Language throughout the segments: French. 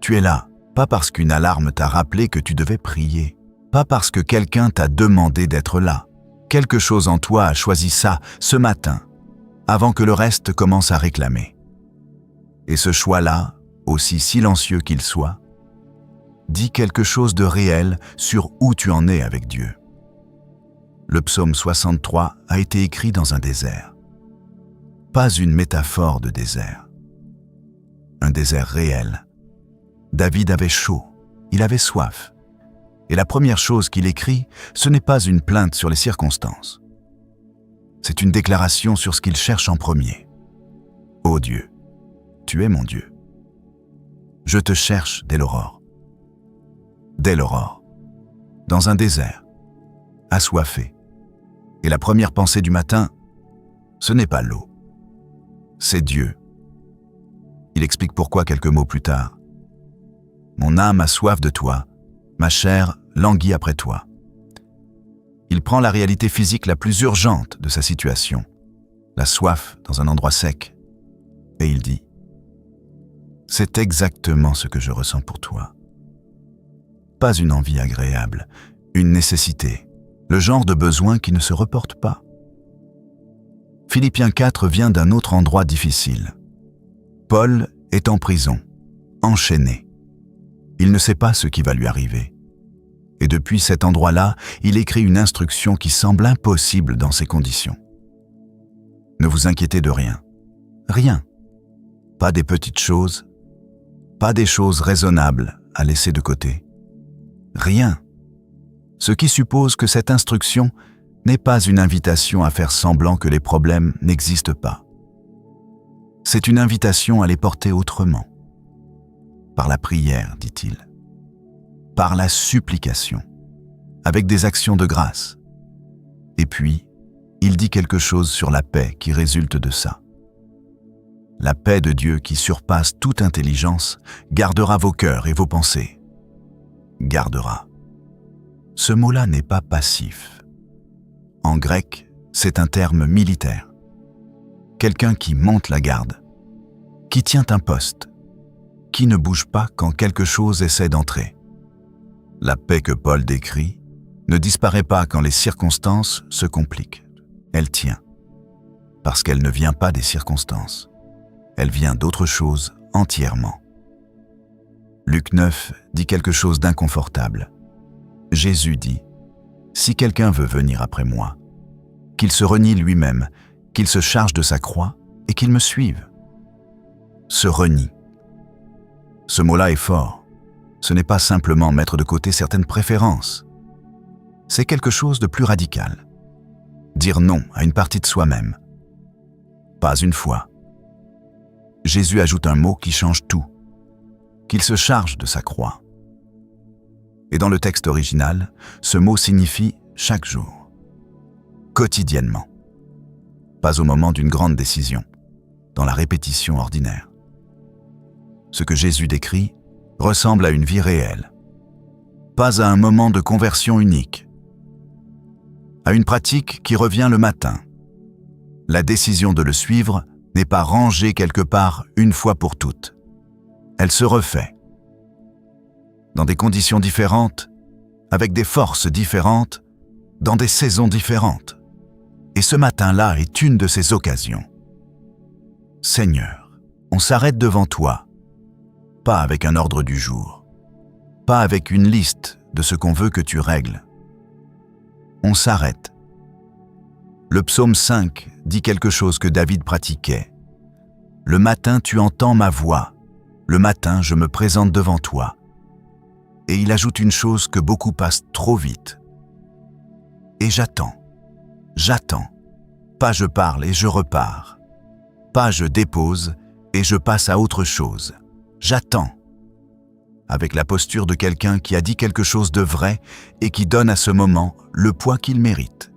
Tu es là, pas parce qu'une alarme t'a rappelé que tu devais prier, pas parce que quelqu'un t'a demandé d'être là. Quelque chose en toi a choisi ça, ce matin, avant que le reste commence à réclamer. Et ce choix-là, aussi silencieux qu'il soit, dit quelque chose de réel sur où tu en es avec Dieu. Le psaume 63 a été écrit dans un désert. Pas une métaphore de désert. Un désert réel. David avait chaud, il avait soif. Et la première chose qu'il écrit, ce n'est pas une plainte sur les circonstances. C'est une déclaration sur ce qu'il cherche en premier. Ô Dieu, tu es mon Dieu. Je te cherche dès l'aurore. Dès l'aurore, dans un désert, assoiffé. Et la première pensée du matin, ce n'est pas l'eau, c'est Dieu. Il explique pourquoi quelques mots plus tard. Mon âme a soif de toi, ma chair languit après toi. Il prend la réalité physique la plus urgente de sa situation, la soif dans un endroit sec, et il dit « C'est exactement ce que je ressens pour toi. » Pas une envie agréable, une nécessité, le genre de besoin qui ne se reporte pas. Philippiens 4 vient d'un autre endroit difficile. Paul est en prison, enchaîné. Il ne sait pas ce qui va lui arriver. Et depuis cet endroit-là, il écrit une instruction qui semble impossible dans ces conditions. Ne vous inquiétez de rien. Rien. Pas des petites choses, pas des choses raisonnables à laisser de côté. Rien. Ce qui suppose que cette instruction n'est pas une invitation à faire semblant que les problèmes n'existent pas. C'est une invitation à les porter autrement. Par la prière, dit-il. Par la supplication, avec des actions de grâce. Et puis, il dit quelque chose sur la paix qui résulte de ça. La paix de Dieu qui surpasse toute intelligence gardera vos cœurs et vos pensées. Gardera. Ce mot-là n'est pas passif. En grec, c'est un terme militaire. Quelqu'un qui monte la garde, qui tient un poste, qui ne bouge pas quand quelque chose essaie d'entrer. La paix que Paul décrit ne disparaît pas quand les circonstances se compliquent. Elle tient, parce qu'elle ne vient pas des circonstances. Elle vient d'autre chose entièrement. Luc 9 dit quelque chose d'inconfortable. Jésus dit « Si quelqu'un veut venir après moi, qu'il se renie lui-même, qu'il se charge de sa croix et qu'il me suive. » Se renie. Ce mot-là est fort. Ce n'est pas simplement mettre de côté certaines préférences. C'est quelque chose de plus radical. Dire non à une partie de soi-même. Pas une fois. Jésus ajoute un mot qui change tout. Qu'il se charge de sa croix. Et dans le texte original, ce mot signifie chaque jour. Quotidiennement. Pas au moment d'une grande décision, dans la répétition ordinaire. Ce que Jésus décrit ressemble à une vie réelle. Pas à un moment de conversion unique. À une pratique qui revient le matin. La décision de le suivre n'est pas rangée quelque part une fois pour toutes. Elle se refait. Dans des conditions différentes, avec des forces différentes, dans des saisons différentes. Et ce matin-là est une de ces occasions. Seigneur, on s'arrête devant toi, pas avec un ordre du jour, pas avec une liste de ce qu'on veut que tu règles. On s'arrête. Le psaume 5 dit quelque chose que David pratiquait. « Le matin tu entends ma voix, le matin je me présente devant toi. » Et il ajoute une chose que beaucoup passent trop vite. Et j'attends. J'attends. Pas je parle et je repars. Pas je dépose et je passe à autre chose. J'attends. Avec la posture de quelqu'un qui a dit quelque chose de vrai et qui donne à ce moment le poids qu'il mérite.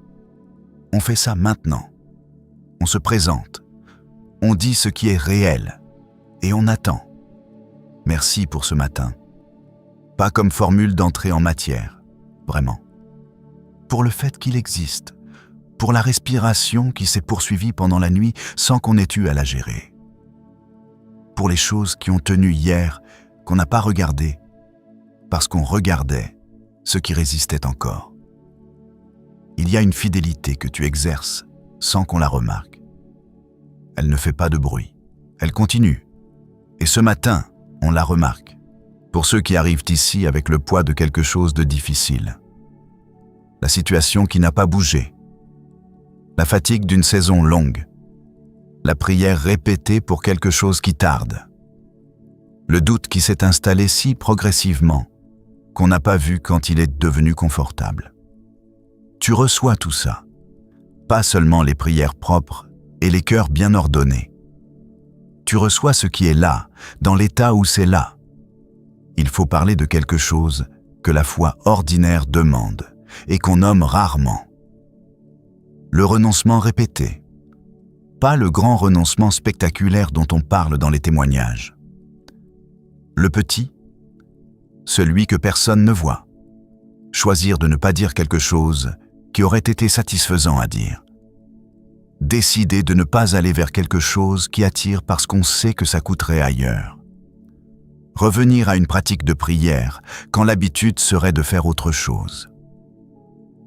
On fait ça maintenant. On se présente. On dit ce qui est réel. Et on attend. Merci pour ce matin. Pas comme formule d'entrée en matière, vraiment. Pour le fait qu'il existe, pour la respiration qui s'est poursuivie pendant la nuit sans qu'on ait eu à la gérer. Pour les choses qui ont tenu hier qu'on n'a pas regardé, parce qu'on regardait ce qui résistait encore. Il y a une fidélité que tu exerces sans qu'on la remarque. Elle ne fait pas de bruit, elle continue. Et ce matin, on la remarque. Pour ceux qui arrivent ici avec le poids de quelque chose de difficile. La situation qui n'a pas bougé. La fatigue d'une saison longue. La prière répétée pour quelque chose qui tarde. Le doute qui s'est installé si progressivement qu'on n'a pas vu quand il est devenu confortable. Tu reçois tout ça, pas seulement les prières propres et les cœurs bien ordonnés. Tu reçois ce qui est là, dans l'état où c'est là. Il faut parler de quelque chose que la foi ordinaire demande et qu'on nomme rarement. Le renoncement répété, pas le grand renoncement spectaculaire dont on parle dans les témoignages. Le petit, celui que personne ne voit. Choisir de ne pas dire quelque chose qui aurait été satisfaisant à dire. Décider de ne pas aller vers quelque chose qui attire parce qu'on sait que ça coûterait ailleurs. Revenir à une pratique de prière quand l'habitude serait de faire autre chose.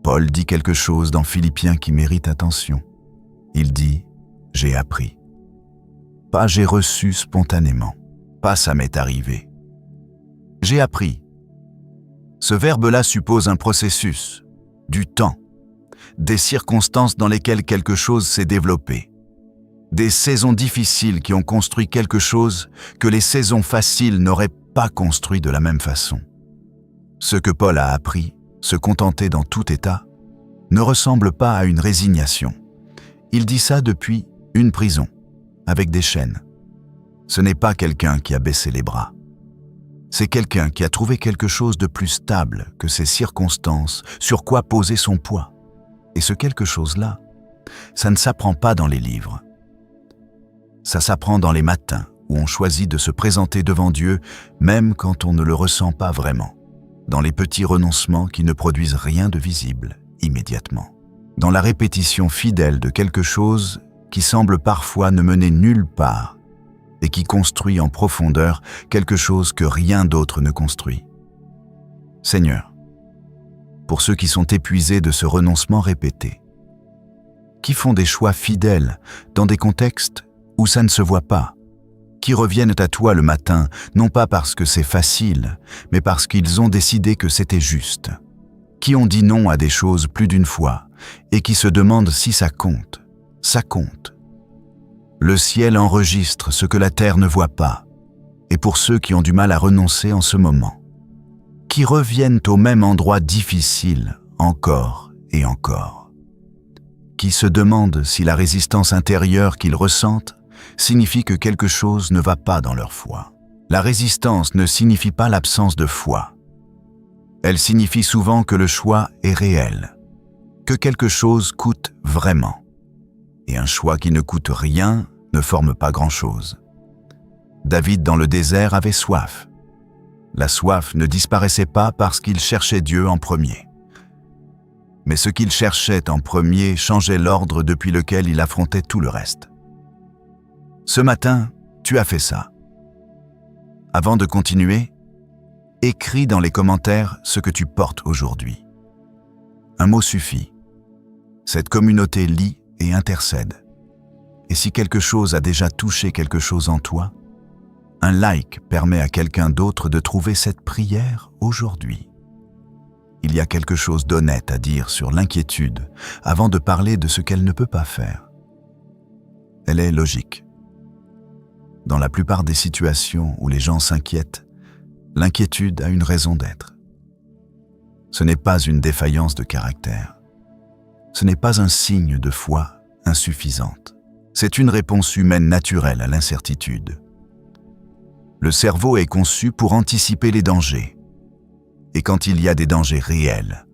Paul dit quelque chose dans Philippiens qui mérite attention. Il dit « j'ai appris ». Pas « j'ai reçu spontanément », pas « ça m'est arrivé ». J'ai appris. Ce verbe-là suppose un processus, du temps, des circonstances dans lesquelles quelque chose s'est développé, des saisons difficiles qui ont construit quelque chose que les saisons faciles n'auraient pas construit de la même façon. Ce que Paul a appris, se contenter dans tout état, ne ressemble pas à une résignation. Il dit ça depuis une prison, avec des chaînes. Ce n'est pas quelqu'un qui a baissé les bras. C'est quelqu'un qui a trouvé quelque chose de plus stable que ses circonstances, sur quoi poser son poids. Et ce quelque chose-là, ça ne s'apprend pas dans les livres. Ça s'apprend dans les matins où on choisit de se présenter devant Dieu, même quand on ne le ressent pas vraiment. Dans les petits renoncements qui ne produisent rien de visible immédiatement. Dans la répétition fidèle de quelque chose qui semble parfois ne mener nulle part et qui construit en profondeur quelque chose que rien d'autre ne construit. Seigneur, pour ceux qui sont épuisés de ce renoncement répété, qui font des choix fidèles dans des contextes où ça ne se voit pas, qui reviennent à toi le matin, non pas parce que c'est facile, mais parce qu'ils ont décidé que c'était juste, qui ont dit non à des choses plus d'une fois et qui se demandent si ça compte. Ça compte. Le ciel enregistre ce que la terre ne voit pas, et pour ceux qui ont du mal à renoncer en ce moment, qui reviennent au même endroit difficile encore et encore, qui se demandent si la résistance intérieure qu'ils ressentent signifie que quelque chose ne va pas dans leur foi. La résistance ne signifie pas l'absence de foi. Elle signifie souvent que le choix est réel, que quelque chose coûte vraiment. Et un choix qui ne coûte rien ne forme pas grand-chose. David dans le désert avait soif. La soif ne disparaissait pas parce qu'il cherchait Dieu en premier. Mais ce qu'il cherchait en premier changeait l'ordre depuis lequel il affrontait tout le reste. Ce matin, tu as fait ça. Avant de continuer, écris dans les commentaires ce que tu portes aujourd'hui. Un mot suffit. Cette communauté lit et intercède. Et si quelque chose a déjà touché quelque chose en toi, un like permet à quelqu'un d'autre de trouver cette prière aujourd'hui. Il y a quelque chose d'honnête à dire sur l'inquiétude avant de parler de ce qu'elle ne peut pas faire. Elle est logique. Dans la plupart des situations où les gens s'inquiètent, l'inquiétude a une raison d'être. Ce n'est pas une défaillance de caractère. Ce n'est pas un signe de foi insuffisante. C'est une réponse humaine naturelle à l'incertitude. Le cerveau est conçu pour anticiper les dangers. Et quand il y a des dangers réels,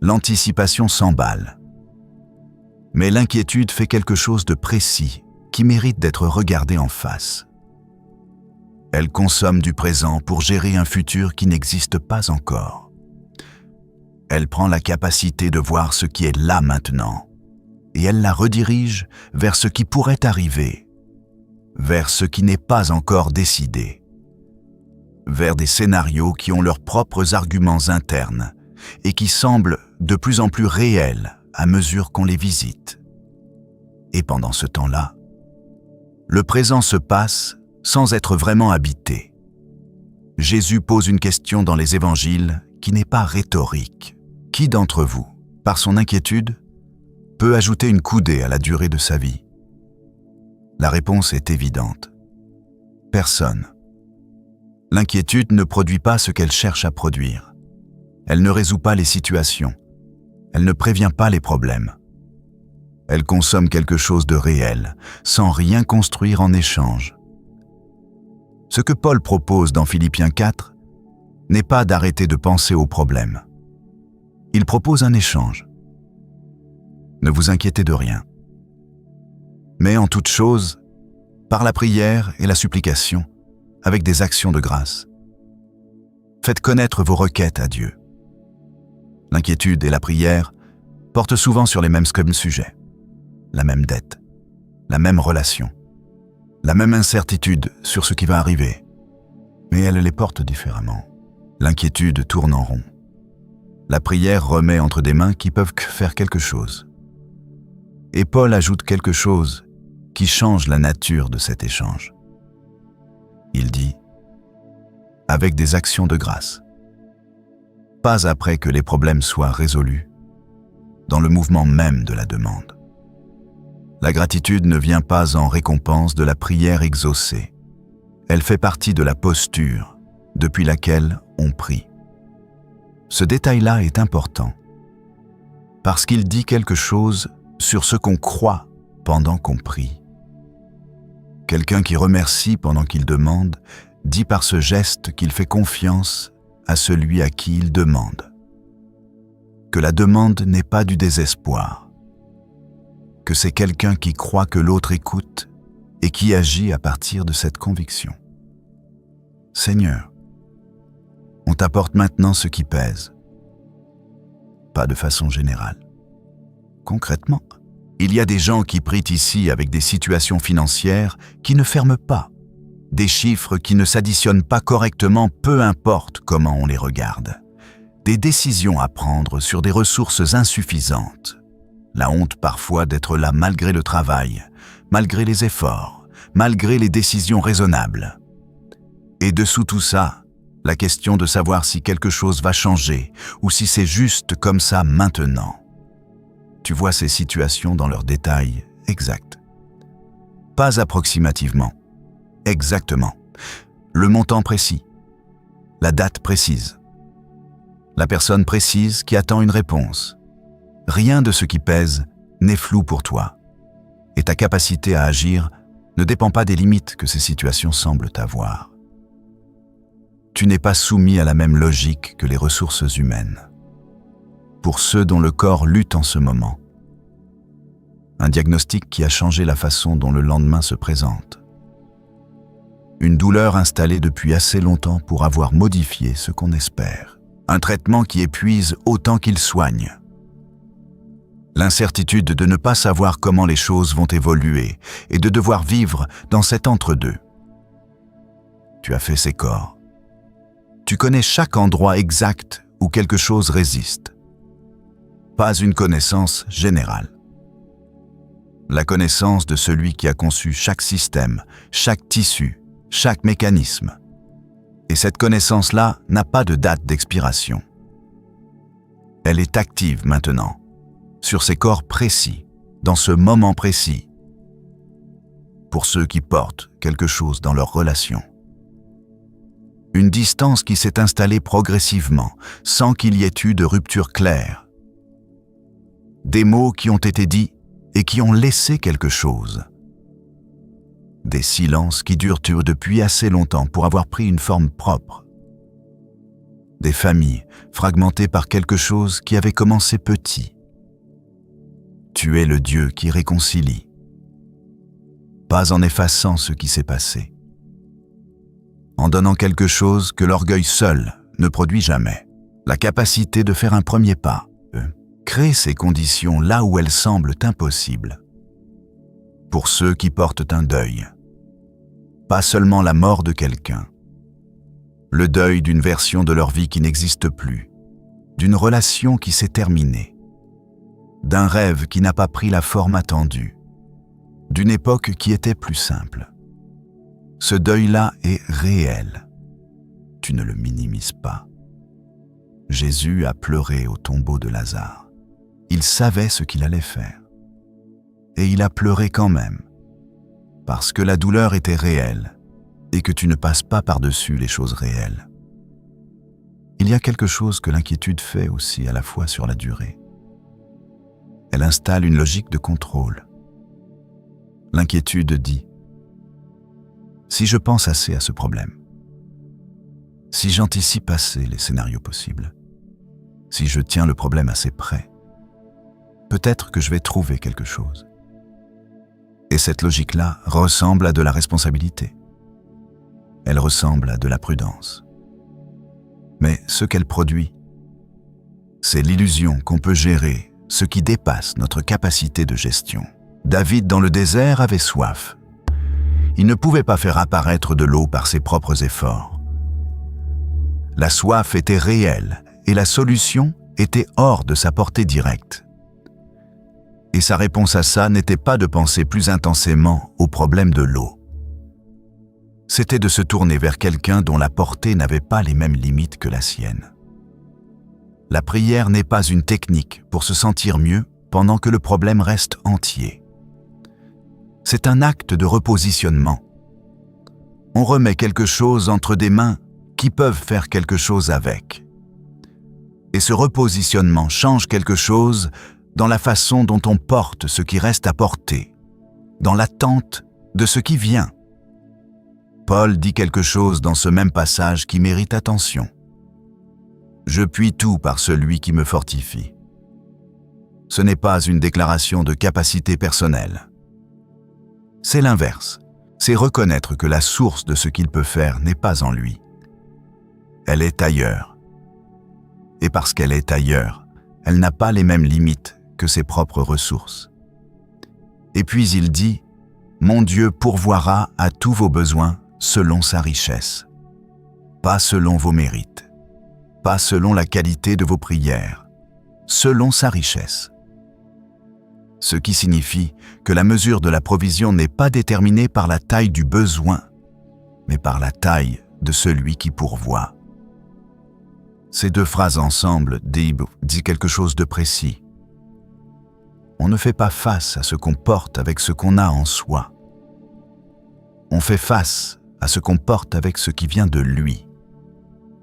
l'anticipation s'emballe. Mais l'inquiétude fait quelque chose de précis qui mérite d'être regardé en face. Elle consomme du présent pour gérer un futur qui n'existe pas encore. Elle prend la capacité de voir ce qui est là maintenant, et elle la redirige vers ce qui pourrait arriver, vers ce qui n'est pas encore décidé. vers des scénarios qui ont leurs propres arguments internes et qui semblent de plus en plus réels à mesure qu'on les visite. Et pendant ce temps-là, le présent se passe sans être vraiment habité. Jésus pose une question dans les évangiles qui n'est pas rhétorique. Qui d'entre vous, par son inquiétude, peut ajouter une coudée à la durée de sa vie? La réponse est évidente. Personne. L'inquiétude ne produit pas ce qu'elle cherche à produire. Elle ne résout pas les situations. Elle ne prévient pas les problèmes. Elle consomme quelque chose de réel, sans rien construire en échange. Ce que Paul propose dans Philippiens 4 n'est pas d'arrêter de penser aux problèmes. Il propose un échange. Ne vous inquiétez de rien. Mais en toute chose, par la prière et la supplication, avec des actions de grâce, faites connaître vos requêtes à Dieu. L'inquiétude et la prière portent souvent sur les mêmes sujets, la même dette, la même relation, la même incertitude sur ce qui va arriver, mais elles les portent différemment. L'inquiétude tourne en rond. La prière remet entre des mains qui peuvent faire quelque chose. Et Paul ajoute quelque chose qui change la nature de cet échange. Il dit « avec des actions de grâce ». Pas après que les problèmes soient résolus, dans le mouvement même de la demande. La gratitude ne vient pas en récompense de la prière exaucée. Elle fait partie de la posture depuis laquelle on prie. Ce détail-là est important, parce qu'il dit quelque chose sur ce qu'on croit pendant qu'on prie. Quelqu'un qui remercie pendant qu'il demande dit par ce geste qu'il fait confiance à celui à qui il demande. Que la demande n'est pas du désespoir, que c'est quelqu'un qui croit que l'autre écoute et qui agit à partir de cette conviction. Seigneur, on t'apporte maintenant ce qui pèse. Pas de façon générale. Concrètement, il y a des gens qui prient ici avec des situations financières qui ne ferment pas, des chiffres qui ne s'additionnent pas correctement, peu importe comment on les regarde, des décisions à prendre sur des ressources insuffisantes, la honte parfois d'être là malgré le travail, malgré les efforts, malgré les décisions raisonnables. Et dessous tout ça, la question de savoir si quelque chose va changer ou si c'est juste comme ça maintenant. Tu vois ces situations dans leurs détails exacts. Pas approximativement, exactement. Le montant précis, la date précise, la personne précise qui attend une réponse. Rien de ce qui pèse n'est flou pour toi. Et ta capacité à agir ne dépend pas des limites que ces situations semblent avoir. Tu n'es pas soumis à la même logique que les ressources humaines. Pour ceux dont le corps lutte en ce moment. Un diagnostic qui a changé la façon dont le lendemain se présente. Une douleur installée depuis assez longtemps pour avoir modifié ce qu'on espère. Un traitement qui épuise autant qu'il soigne. L'incertitude de ne pas savoir comment les choses vont évoluer et de devoir vivre dans cet entre-deux. Tu as fait ces corps. Tu connais chaque endroit exact où quelque chose résiste. Pas une connaissance générale. La connaissance de celui qui a conçu chaque système, chaque tissu, chaque mécanisme. Et cette connaissance-là n'a pas de date d'expiration. Elle est active maintenant, sur ces corps précis, dans ce moment précis, pour ceux qui portent quelque chose dans leur relation. Une distance qui s'est installée progressivement, sans qu'il y ait eu de rupture claire. Des mots qui ont été dits et qui ont laissé quelque chose. Des silences qui durent depuis assez longtemps pour avoir pris une forme propre. Des familles fragmentées par quelque chose qui avait commencé petit. Tu es le Dieu qui réconcilie, pas en effaçant ce qui s'est passé, en donnant quelque chose que l'orgueil seul ne produit jamais, la capacité de faire un premier pas, créer ces conditions là où elles semblent impossibles. Pour ceux qui portent un deuil, pas seulement la mort de quelqu'un, le deuil d'une version de leur vie qui n'existe plus, d'une relation qui s'est terminée, d'un rêve qui n'a pas pris la forme attendue, d'une époque qui était plus simple. Ce deuil-là est réel. Tu ne le minimises pas. Jésus a pleuré au tombeau de Lazare. Il savait ce qu'il allait faire. Et il a pleuré quand même, parce que la douleur était réelle et que tu ne passes pas par-dessus les choses réelles. Il y a quelque chose que l'inquiétude fait aussi à la fois sur la durée. Elle installe une logique de contrôle. L'inquiétude dit « Si je pense assez à ce problème, si j'anticipe assez les scénarios possibles, si je tiens le problème assez près, peut-être que je vais trouver quelque chose. » Et cette logique-là ressemble à de la responsabilité. Elle ressemble à de la prudence. Mais ce qu'elle produit, c'est l'illusion qu'on peut gérer ce qui dépasse notre capacité de gestion. David dans le désert avait soif. Il ne pouvait pas faire apparaître de l'eau par ses propres efforts. La soif était réelle et la solution était hors de sa portée directe. Et sa réponse à ça n'était pas de penser plus intensément au problème de l'eau. C'était de se tourner vers quelqu'un dont la portée n'avait pas les mêmes limites que la sienne. La prière n'est pas une technique pour se sentir mieux pendant que le problème reste entier. C'est un acte de repositionnement. On remet quelque chose entre des mains qui peuvent faire quelque chose avec. Et ce repositionnement change quelque chose dans la façon dont on porte ce qui reste à porter, dans l'attente de ce qui vient. Paul dit quelque chose dans ce même passage qui mérite attention. « Je puis tout par celui qui me fortifie ». Ce n'est pas une déclaration de capacité personnelle. C'est l'inverse. C'est reconnaître que la source de ce qu'il peut faire n'est pas en lui. Elle est ailleurs. Et parce qu'elle est ailleurs, elle n'a pas les mêmes limites que ses propres ressources. Et puis il dit « Mon Dieu pourvoira à tous vos besoins selon sa richesse, pas selon vos mérites, pas selon la qualité de vos prières, selon sa richesse. » Ce qui signifie que la mesure de la provision n'est pas déterminée par la taille du besoin, mais par la taille de celui qui pourvoit. Ces deux phrases ensemble disent quelque chose de précis. On ne fait pas face à ce qu'on porte avec ce qu'on a en soi. On fait face à ce qu'on porte avec ce qui vient de lui.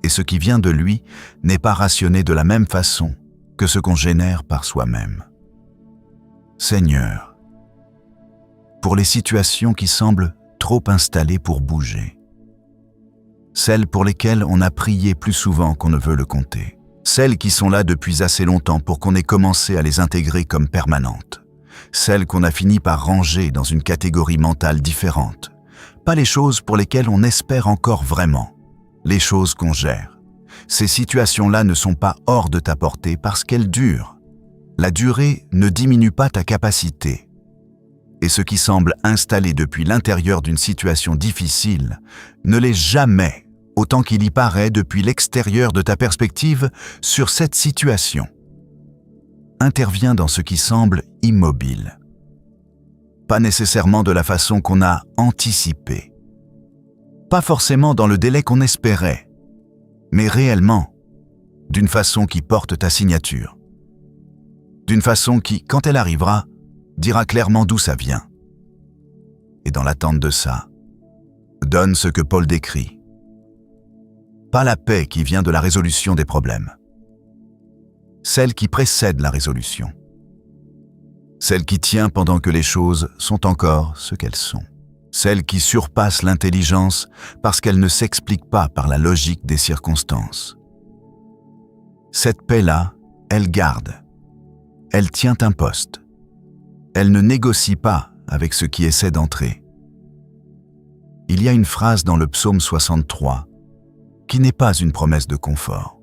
Et ce qui vient de lui n'est pas rationné de la même façon que ce qu'on génère par soi-même. Seigneur, pour les situations qui semblent trop installées pour bouger, celles pour lesquelles on a prié plus souvent qu'on ne veut le compter, celles qui sont là depuis assez longtemps pour qu'on ait commencé à les intégrer comme permanentes, celles qu'on a fini par ranger dans une catégorie mentale différente, pas les choses pour lesquelles on espère encore vraiment, les choses qu'on gère. Ces situations-là ne sont pas hors de ta portée parce qu'elles durent. La durée ne diminue pas ta capacité. Et ce qui semble installé depuis l'intérieur d'une situation difficile ne l'est jamais autant qu'il y paraît depuis l'extérieur de ta perspective sur cette situation. Intervient dans ce qui semble immobile. Pas nécessairement de la façon qu'on a anticipé. Pas forcément dans le délai qu'on espérait, mais réellement, d'une façon qui porte ta signature. D'une façon qui, quand elle arrivera, dira clairement d'où ça vient. Et dans l'attente de ça, donne ce que Paul décrit. Pas la paix qui vient de la résolution des problèmes. Celle qui précède la résolution. Celle qui tient pendant que les choses sont encore ce qu'elles sont. Celle qui surpasse l'intelligence parce qu'elle ne s'explique pas par la logique des circonstances. Cette paix-là, elle garde. Elle tient un poste. Elle ne négocie pas avec ce qui essaie d'entrer. Il y a une phrase dans le psaume 63 qui n'est pas une promesse de confort.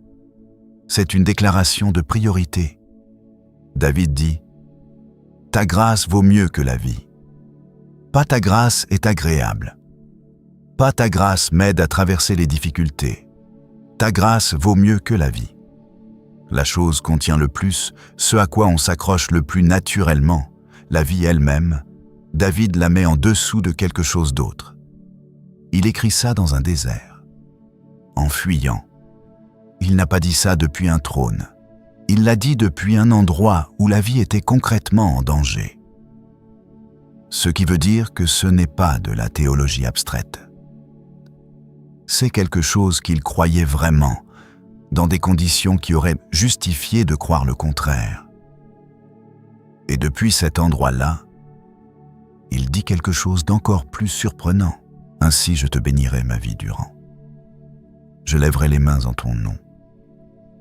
C'est une déclaration de priorité. David dit « Ta grâce vaut mieux que la vie. Pas ta grâce est agréable. Pas ta grâce m'aide à traverser les difficultés. Ta grâce vaut mieux que la vie. La chose qu'on tient le plus, ce à quoi on s'accroche le plus naturellement, la vie elle-même, David la met en dessous de quelque chose d'autre. Il écrit ça dans un désert, en fuyant. Il n'a pas dit ça depuis un trône. Il l'a dit depuis un endroit où la vie était concrètement en danger. Ce qui veut dire que ce n'est pas de la théologie abstraite. C'est quelque chose qu'il croyait vraiment, dans des conditions qui auraient justifié de croire le contraire. Et depuis cet endroit-là, il dit quelque chose d'encore plus surprenant. Ainsi je te bénirai ma vie durant. Je lèverai les mains en ton nom.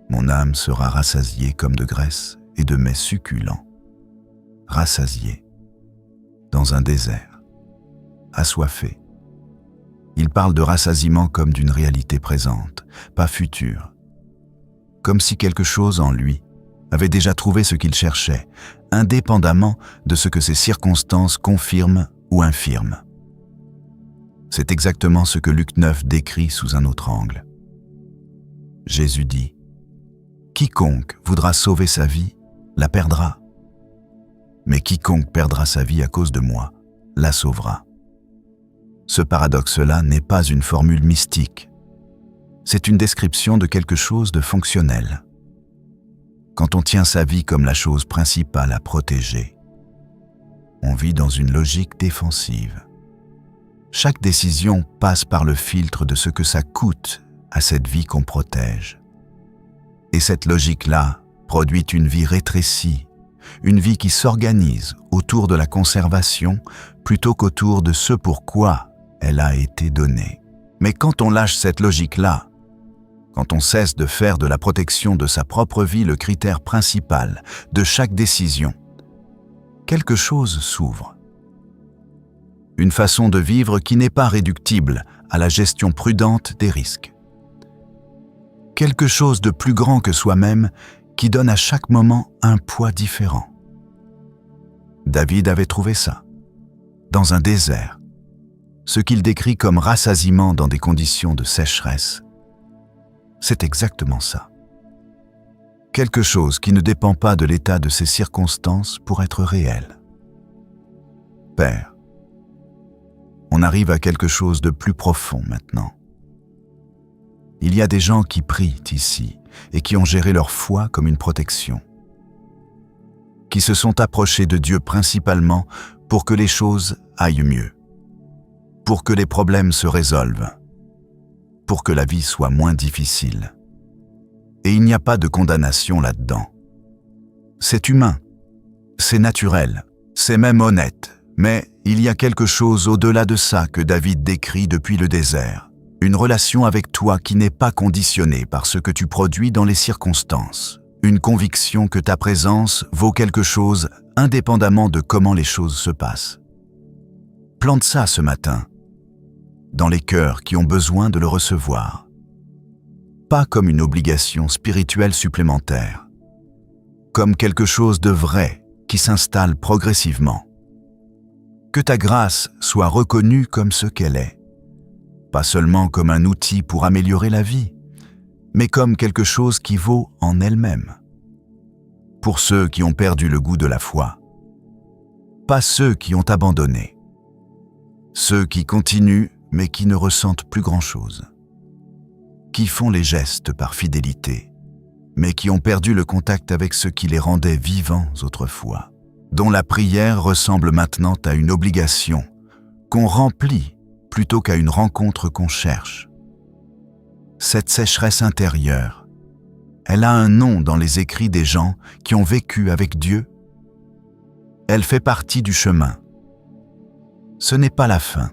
Mon âme sera rassasiée comme de graisse et de mets succulents. Rassasiée, dans un désert, assoiffée. Il parle de rassasiement comme d'une réalité présente, pas future. Comme si quelque chose en lui avait déjà trouvé ce qu'il cherchait, indépendamment de ce que ses circonstances confirment ou infirment. C'est exactement ce que Luc 9 décrit sous un autre angle. Jésus dit « Quiconque voudra sauver sa vie, la perdra. Mais quiconque perdra sa vie à cause de moi, la sauvera. » Ce paradoxe-là n'est pas une formule mystique. C'est une description de quelque chose de fonctionnel. Quand on tient sa vie comme la chose principale à protéger, on vit dans une logique défensive. Chaque décision passe par le filtre de ce que ça coûte à cette vie qu'on protège. Et cette logique-là produit une vie rétrécie, une vie qui s'organise autour de la conservation plutôt qu'autour de ce pourquoi elle a été donnée. Mais quand on lâche cette logique-là, quand on cesse de faire de la protection de sa propre vie le critère principal de chaque décision, quelque chose s'ouvre. Une façon de vivre qui n'est pas réductible à la gestion prudente des risques. Quelque chose de plus grand que soi-même qui donne à chaque moment un poids différent. David avait trouvé ça, dans un désert, ce qu'il décrit comme rassasiement dans des conditions de sécheresse. C'est exactement ça. Quelque chose qui ne dépend pas de l'état de ses circonstances pour être réel. Père, on arrive à quelque chose de plus profond maintenant. Il y a des gens qui prient ici et qui ont géré leur foi comme une protection, qui se sont approchés de Dieu principalement pour que les choses aillent mieux, pour que les problèmes se résolvent, pour que la vie soit moins difficile. Et il n'y a pas de condamnation là-dedans. C'est humain, c'est naturel, c'est même honnête, mais il y a quelque chose au-delà de ça que David décrit depuis le désert. Une relation avec toi qui n'est pas conditionnée par ce que tu produis dans les circonstances. Une conviction que ta présence vaut quelque chose indépendamment de comment les choses se passent. Plante ça ce matin, dans les cœurs qui ont besoin de le recevoir. Pas comme une obligation spirituelle supplémentaire, comme quelque chose de vrai qui s'installe progressivement. Que ta grâce soit reconnue comme ce qu'elle est. Pas seulement comme un outil pour améliorer la vie, mais comme quelque chose qui vaut en elle-même. Pour ceux qui ont perdu le goût de la foi, pas ceux qui ont abandonné, ceux qui continuent mais qui ne ressentent plus grand-chose, qui font les gestes par fidélité, mais qui ont perdu le contact avec ce qui les rendait vivants autrefois, dont la prière ressemble maintenant à une obligation qu'on remplit plutôt qu'à une rencontre qu'on cherche. Cette sécheresse intérieure, elle a un nom dans les écrits des gens qui ont vécu avec Dieu. Elle fait partie du chemin. Ce n'est pas la fin.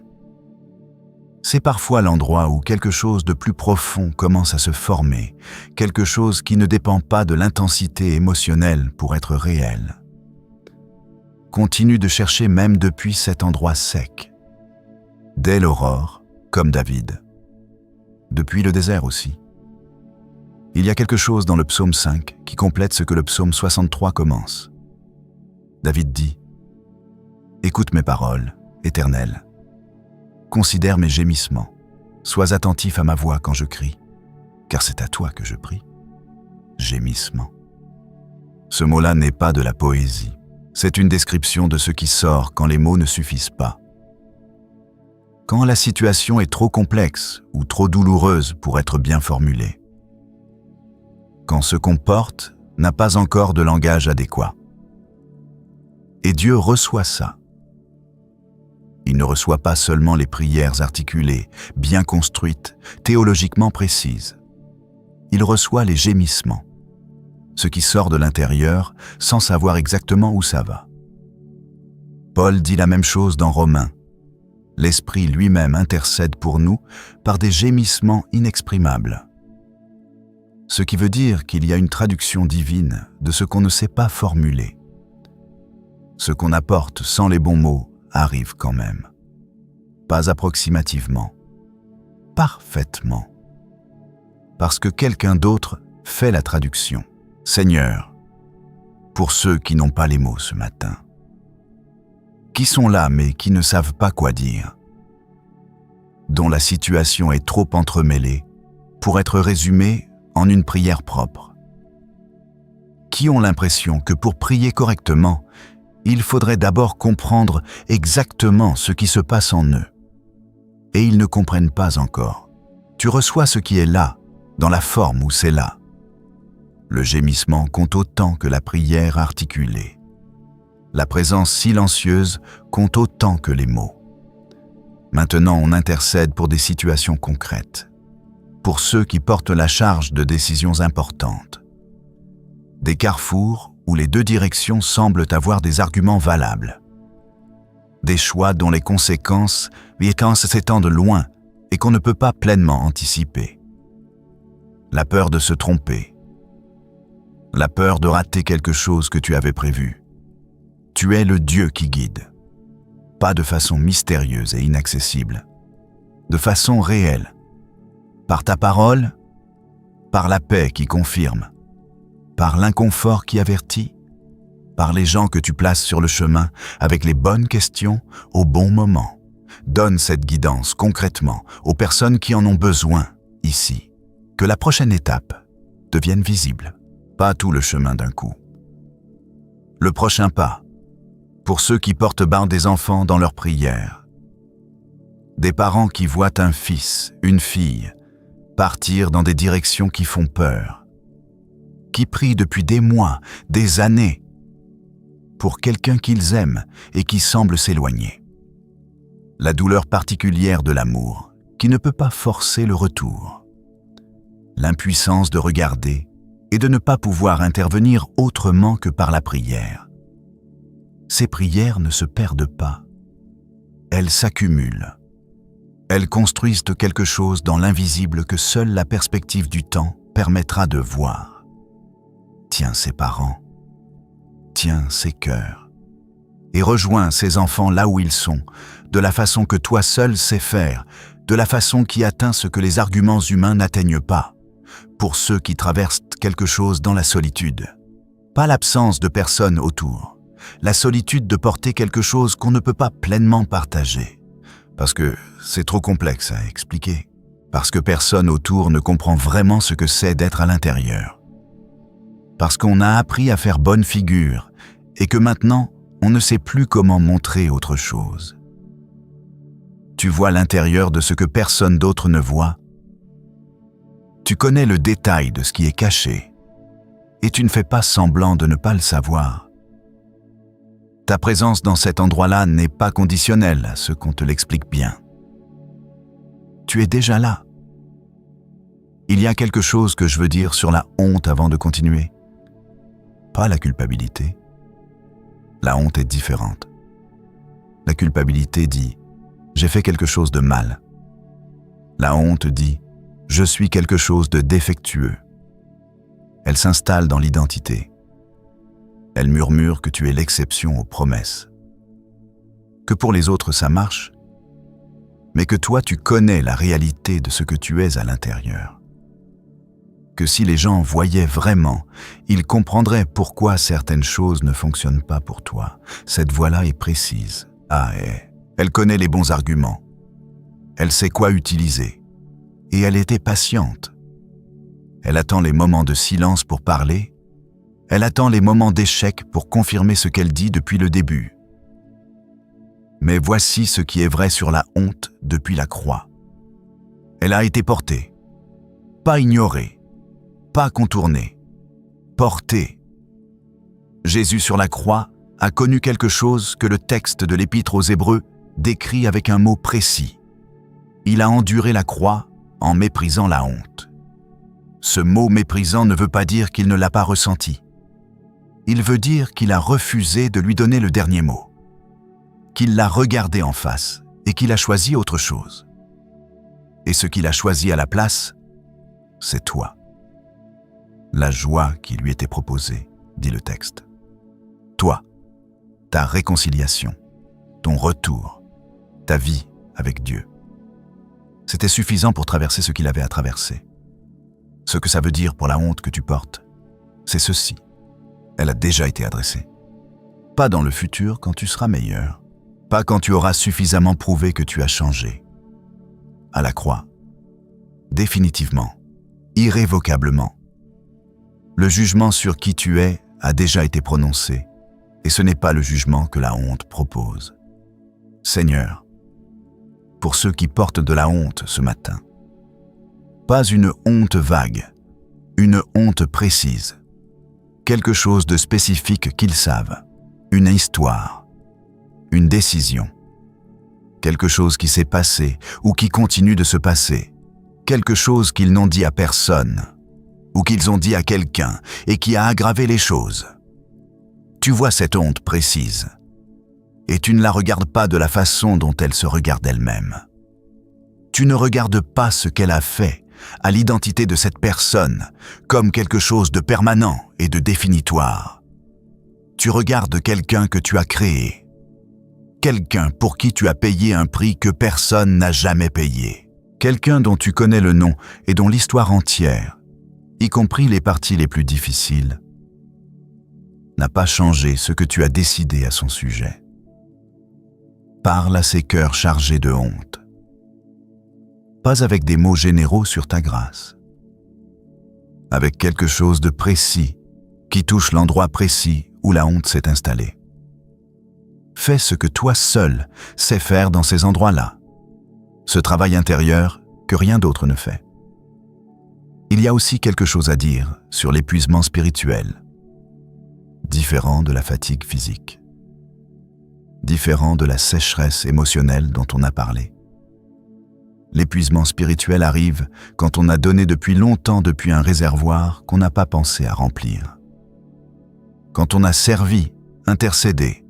C'est parfois l'endroit où quelque chose de plus profond commence à se former, quelque chose qui ne dépend pas de l'intensité émotionnelle pour être réel. Continue de chercher même depuis cet endroit sec. Dès l'aurore, comme David. Depuis le désert aussi. Il y a quelque chose dans le psaume 5 qui complète ce que le psaume 63 commence. David dit « Écoute mes paroles, Éternel. Considère mes gémissements. Sois attentif à ma voix quand je crie. car c'est à toi que je prie. Gémissement. Ce mot-là n'est pas de la poésie. C'est une description de ce qui sort quand les mots ne suffisent pas. Quand la situation est trop complexe ou trop douloureuse pour être bien formulée. Quand ce qu'on porte n'a pas encore de langage adéquat. Et Dieu reçoit ça. Il ne reçoit pas seulement les prières articulées, bien construites, théologiquement précises. Il reçoit les gémissements, ce qui sort de l'intérieur sans savoir exactement où ça va. Paul dit la même chose dans Romains. L'Esprit lui-même intercède pour nous par des gémissements inexprimables. Ce qui veut dire qu'il y a une traduction divine de ce qu'on ne sait pas formuler. Ce qu'on apporte sans les bons mots arrive quand même. Pas approximativement, parfaitement. Parce que quelqu'un d'autre fait la traduction. Seigneur, pour ceux qui n'ont pas les mots ce matin, qui sont là mais qui ne savent pas quoi dire, dont la situation est trop entremêlée pour être résumée en une prière propre, qui ont l'impression que pour prier correctement, il faudrait d'abord comprendre exactement ce qui se passe en eux. Et ils ne comprennent pas encore. Tu reçois ce qui est là, dans la forme où c'est là. Le gémissement compte autant que la prière articulée. La présence silencieuse compte autant que les mots. Maintenant, on intercède pour des situations concrètes, pour ceux qui portent la charge de décisions importantes. Des carrefours où les deux directions semblent avoir des arguments valables. Des choix dont les conséquences s'étendent loin et qu'on ne peut pas pleinement anticiper. La peur de se tromper. La peur de rater quelque chose que tu avais prévu. Tu es le Dieu qui guide. Pas de façon mystérieuse et inaccessible. De façon réelle. Par ta parole, par la paix qui confirme, par l'inconfort qui avertit, par les gens que tu places sur le chemin avec les bonnes questions au bon moment. Donne cette guidance concrètement aux personnes qui en ont besoin ici. Que la prochaine étape devienne visible, pas tout le chemin d'un coup. Le prochain pas, pour ceux qui portent bas des enfants dans leurs prières. Des parents qui voient un fils, une fille, partir dans des directions qui font peur, qui prient depuis des mois, des années, pour quelqu'un qu'ils aiment et qui semble s'éloigner. La douleur particulière de l'amour, qui ne peut pas forcer le retour. L'impuissance de regarder et de ne pas pouvoir intervenir autrement que par la prière. Ces prières ne se perdent pas. Elles s'accumulent. Elles construisent quelque chose dans l'invisible que seule la perspective du temps permettra de voir. Tiens ces parents, tiens ces cœurs, et rejoins ces enfants là où ils sont, de la façon que toi seul sais faire, de la façon qui atteint ce que les arguments humains n'atteignent pas, pour ceux qui traversent quelque chose dans la solitude. Pas l'absence de personnes autour, la solitude de porter quelque chose qu'on ne peut pas pleinement partager, parce que c'est trop complexe à expliquer, parce que personne autour ne comprend vraiment ce que c'est d'être à l'intérieur. Parce qu'on a appris à faire bonne figure et que maintenant, on ne sait plus comment montrer autre chose. Tu vois l'intérieur de ce que personne d'autre ne voit. Tu connais le détail de ce qui est caché et tu ne fais pas semblant de ne pas le savoir. Ta présence dans cet endroit-là n'est pas conditionnelle à ce qu'on te l'explique bien. Tu es déjà là. Il y a quelque chose que je veux dire sur la honte avant de continuer. Pas la culpabilité. La honte est différente. La culpabilité dit « j'ai fait quelque chose de mal ». La honte dit « je suis quelque chose de défectueux ». Elle s'installe dans l'identité. Elle murmure que tu es l'exception aux promesses. Que pour les autres ça marche, mais que toi tu connais la réalité de ce que tu es à l'intérieur. Que si les gens voyaient vraiment, ils comprendraient pourquoi certaines choses ne fonctionnent pas pour toi. Cette voix-là est précise. Elle connaît les bons arguments. Elle sait quoi utiliser. Et elle était patiente. Elle attend les moments de silence pour parler. Elle attend les moments d'échec pour confirmer ce qu'elle dit depuis le début. Mais voici ce qui est vrai sur la honte depuis la croix. Elle a été portée, pas ignorée, pas contournée, portée. Jésus sur la croix a connu quelque chose que le texte de l'Épître aux Hébreux décrit avec un mot précis. Il a enduré la croix en méprisant la honte. Ce mot méprisant ne veut pas dire qu'il ne l'a pas ressenti. Il veut dire qu'il a refusé de lui donner le dernier mot, qu'il l'a regardé en face et qu'il a choisi autre chose. Et ce qu'il a choisi à la place, c'est toi. La joie qui lui était proposée, dit le texte. Toi, ta réconciliation, ton retour, ta vie avec Dieu. C'était suffisant pour traverser ce qu'il avait à traverser. Ce que ça veut dire pour la honte que tu portes, c'est ceci. Elle a déjà été adressée. Pas dans le futur quand tu seras meilleur, pas quand tu auras suffisamment prouvé que tu as changé. À la croix, définitivement, irrévocablement. Le jugement sur qui tu es a déjà été prononcé, et ce n'est pas le jugement que la honte propose. Seigneur, pour ceux qui portent de la honte ce matin, pas une honte vague, une honte précise, quelque chose de spécifique qu'ils savent, une histoire, une décision, quelque chose qui s'est passé ou qui continue de se passer, quelque chose qu'ils n'ont dit à personne ou qu'ils ont dit à quelqu'un et qui a aggravé les choses. Tu vois cette honte précise et tu ne la regardes pas de la façon dont elle se regarde elle-même. Tu ne regardes pas ce qu'elle a fait à l'identité de cette personne comme quelque chose de permanent et de définitoire. Tu regardes quelqu'un que tu as créé, quelqu'un pour qui tu as payé un prix que personne n'a jamais payé, quelqu'un dont tu connais le nom et dont l'histoire entière, y compris les parties les plus difficiles, n'a pas changé ce que tu as décidé à son sujet. Parle à ces cœurs chargés de honte. Pas avec des mots généraux sur ta grâce. Avec quelque chose de précis qui touche l'endroit précis où la honte s'est installée. Fais ce que toi seul sais faire dans ces endroits-là. Ce travail intérieur que rien d'autre ne fait. Il y a aussi quelque chose à dire sur l'épuisement spirituel, différent de la fatigue physique, différent de la sécheresse émotionnelle dont on a parlé. L'épuisement spirituel arrive quand on a donné depuis longtemps depuis un réservoir qu'on n'a pas pensé à remplir. Quand on a servi, intercédé,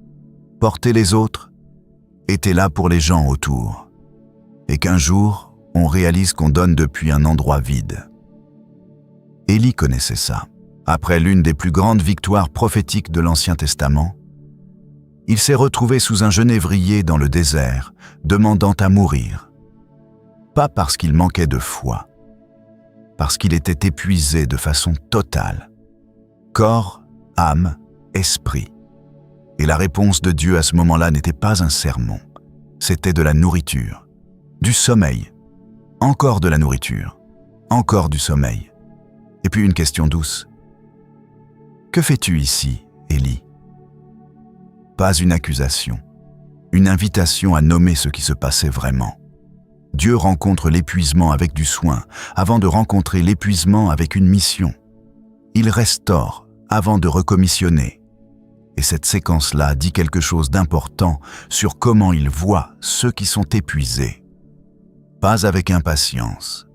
porté les autres, été là pour les gens autour, et qu'un jour, on réalise qu'on donne depuis un endroit vide. Élie connaissait ça. Après l'une des plus grandes victoires prophétiques de l'Ancien Testament, il s'est retrouvé sous un genévrier dans le désert, demandant à mourir. Pas parce qu'il manquait de foi, parce qu'il était épuisé de façon totale. Corps, âme, esprit. Et la réponse de Dieu à ce moment-là n'était pas un sermon, c'était de la nourriture, du sommeil, encore de la nourriture, encore du sommeil. Et puis une question douce. Que fais-tu ici, Élie? Pas une accusation, une invitation à nommer ce qui se passait vraiment. Dieu rencontre l'épuisement avec du soin avant de rencontrer l'épuisement avec une mission. Il restaure avant de recommissionner. Et cette séquence-là dit quelque chose d'important sur comment il voit ceux qui sont épuisés. Pas avec impatience,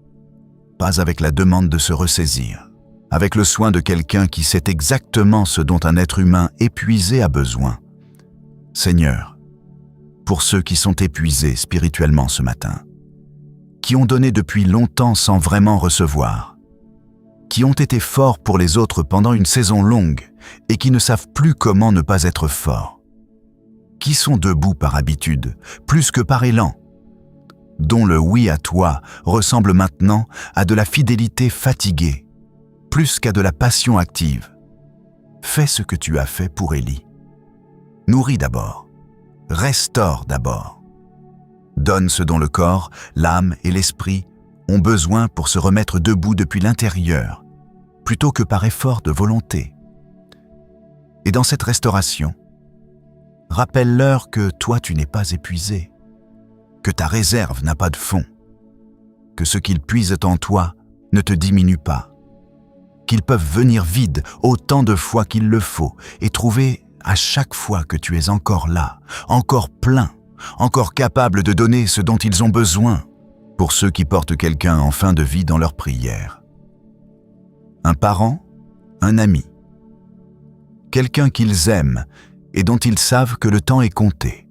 pas avec la demande de se ressaisir, avec le soin de quelqu'un qui sait exactement ce dont un être humain épuisé a besoin. Seigneur, pour ceux qui sont épuisés spirituellement ce matin, qui ont donné depuis longtemps sans vraiment recevoir, qui ont été forts pour les autres pendant une saison longue et qui ne savent plus comment ne pas être forts, qui sont debout par habitude, plus que par élan, dont le oui à toi ressemble maintenant à de la fidélité fatiguée, plus qu'à de la passion active. Fais ce que tu as fait pour Élie. Nourris d'abord, restaure d'abord. Donne ce dont le corps, l'âme et l'esprit ont besoin pour se remettre debout depuis l'intérieur plutôt que par effort de volonté. Et dans cette restauration, rappelle-leur que toi tu n'es pas épuisé, que ta réserve n'a pas de fond, que ce qu'ils puisent en toi ne te diminue pas, qu'ils peuvent venir vides autant de fois qu'il le faut et trouver à chaque fois que tu es encore là, encore plein, encore capable de donner ce dont ils ont besoin pour ceux qui portent quelqu'un en fin de vie dans leur prière. Un parent, un ami, quelqu'un qu'ils aiment et dont ils savent que le temps est compté.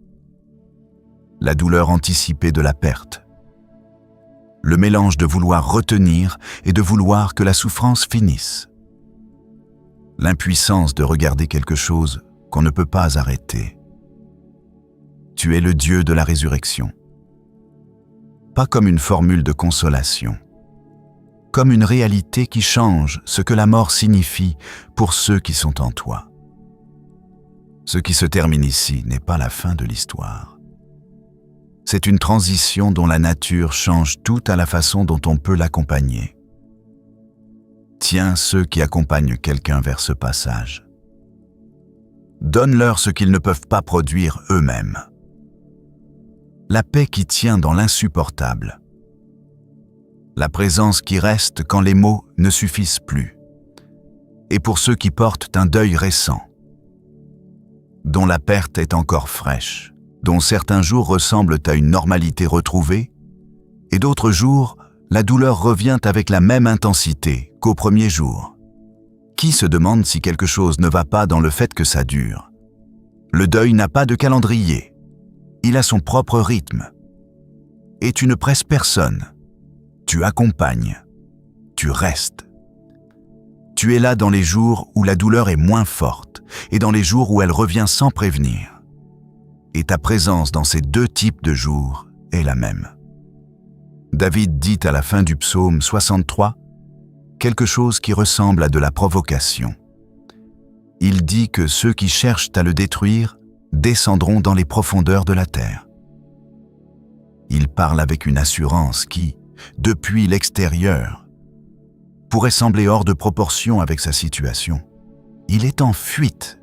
La douleur anticipée de la perte. Le mélange de vouloir retenir et de vouloir que la souffrance finisse. L'impuissance de regarder quelque chose qu'on ne peut pas arrêter. Tu es le Dieu de la résurrection. Pas comme une formule de consolation, comme une réalité qui change ce que la mort signifie pour ceux qui sont en toi. Ce qui se termine ici n'est pas la fin de l'histoire. C'est une transition dont la nature change tout à la façon dont on peut l'accompagner. Tiens ceux qui accompagnent quelqu'un vers ce passage. Donne-leur ce qu'ils ne peuvent pas produire eux-mêmes. La paix qui tient dans l'insupportable. La présence qui reste quand les mots ne suffisent plus. Et pour ceux qui portent un deuil récent, dont la perte est encore fraîche, dont certains jours ressemblent à une normalité retrouvée, et d'autres jours, la douleur revient avec la même intensité qu'au premier jour. Qui se demande si quelque chose ne va pas dans le fait que ça dure? Le deuil n'a pas de calendrier. Il a son propre rythme. Et tu ne presses personne. Tu accompagnes. Tu restes. Tu es là dans les jours où la douleur est moins forte et dans les jours où elle revient sans prévenir. Et ta présence dans ces deux types de jours est la même. David dit à la fin du psaume 63 quelque chose qui ressemble à de la provocation. Il dit que ceux qui cherchent à le détruire descendront dans les profondeurs de la terre. Il parle avec une assurance qui, depuis l'extérieur, pourrait sembler hors de proportion avec sa situation. Il est en fuite,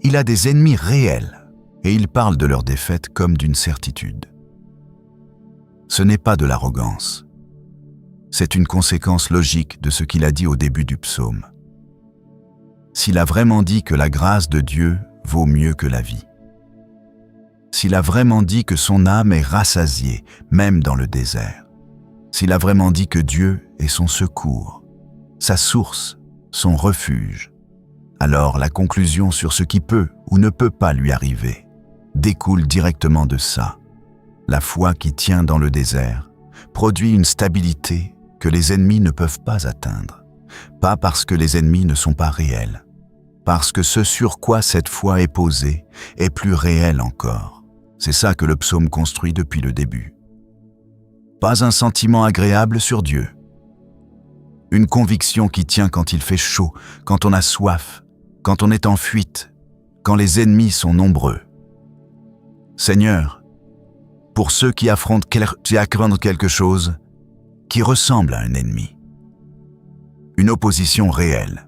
il a des ennemis réels, et il parle de leur défaite comme d'une certitude. Ce n'est pas de l'arrogance, c'est une conséquence logique de ce qu'il a dit au début du psaume. S'il a vraiment dit que la grâce de Dieu vaut mieux que la vie, s'il a vraiment dit que son âme est rassasiée, même dans le désert, s'il a vraiment dit que Dieu est son secours, sa source, son refuge, alors la conclusion sur ce qui peut ou ne peut pas lui arriver découle directement de ça. La foi qui tient dans le désert produit une stabilité que les ennemis ne peuvent pas atteindre, pas parce que les ennemis ne sont pas réels, parce que ce sur quoi cette foi est posée est plus réel encore. C'est ça que le psaume construit depuis le début. Pas un sentiment agréable sur Dieu. Une conviction qui tient quand il fait chaud, quand on a soif, quand on est en fuite, quand les ennemis sont nombreux. Seigneur, pour ceux qui affrontent quelque chose qui ressemble à un ennemi, une opposition réelle,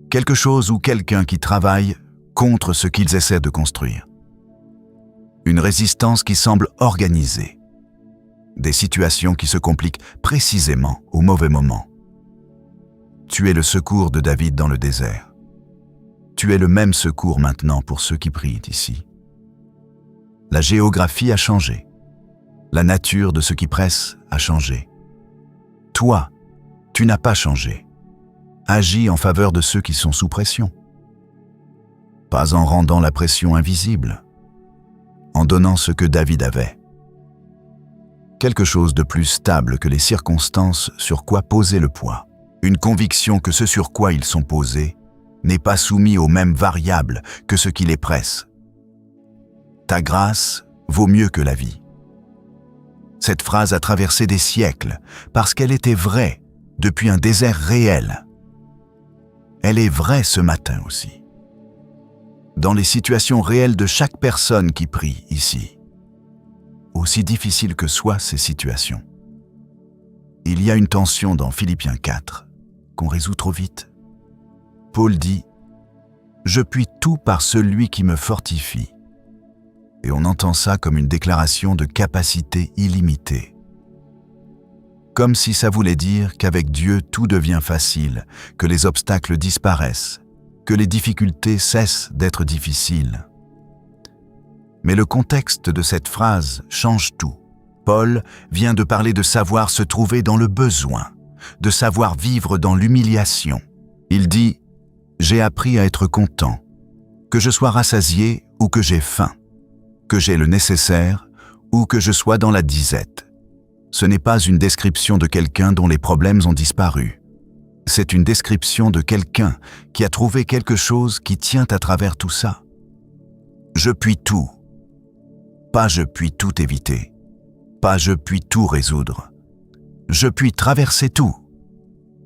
quelque chose ou quelqu'un qui travaille contre ce qu'ils essaient de construire, une résistance qui semble organisée, des situations qui se compliquent précisément au mauvais moment. Tu es le secours de David dans le désert. Tu es le même secours maintenant pour ceux qui prient ici. La géographie a changé. La nature de ce qui presse a changé. Toi, tu n'as pas changé. Agis en faveur de ceux qui sont sous pression. Pas en rendant la pression invisible, en donnant ce que David avait. Quelque chose de plus stable que les circonstances sur quoi poser le poids. Une conviction que ce sur quoi ils sont posés n'est pas soumis aux mêmes variables que ce qui les presse. Ta grâce vaut mieux que la vie. Cette phrase a traversé des siècles parce qu'elle était vraie depuis un désert réel. Elle est vraie ce matin aussi. Dans les situations réelles de chaque personne qui prie ici, aussi difficiles que soient ces situations. Il y a une tension dans Philippiens 4 qu'on résout trop vite. Paul dit « Je puis tout par celui qui me fortifie ». Et on entend ça comme une déclaration de capacité illimitée. Comme si ça voulait dire qu'avec Dieu tout devient facile, que les obstacles disparaissent, que les difficultés cessent d'être difficiles. Mais le contexte de cette phrase change tout. Paul vient de parler de savoir se trouver dans le besoin, de savoir vivre dans l'humiliation. Il dit « J'ai appris à être content, que je sois rassasié ou que j'ai faim, que j'ai le nécessaire ou que je sois dans la disette. » Ce n'est pas une description de quelqu'un dont les problèmes ont disparu. C'est une description de quelqu'un qui a trouvé quelque chose qui tient à travers tout ça. Je puis tout. Pas je puis tout éviter. Pas je puis tout résoudre. Je puis traverser tout.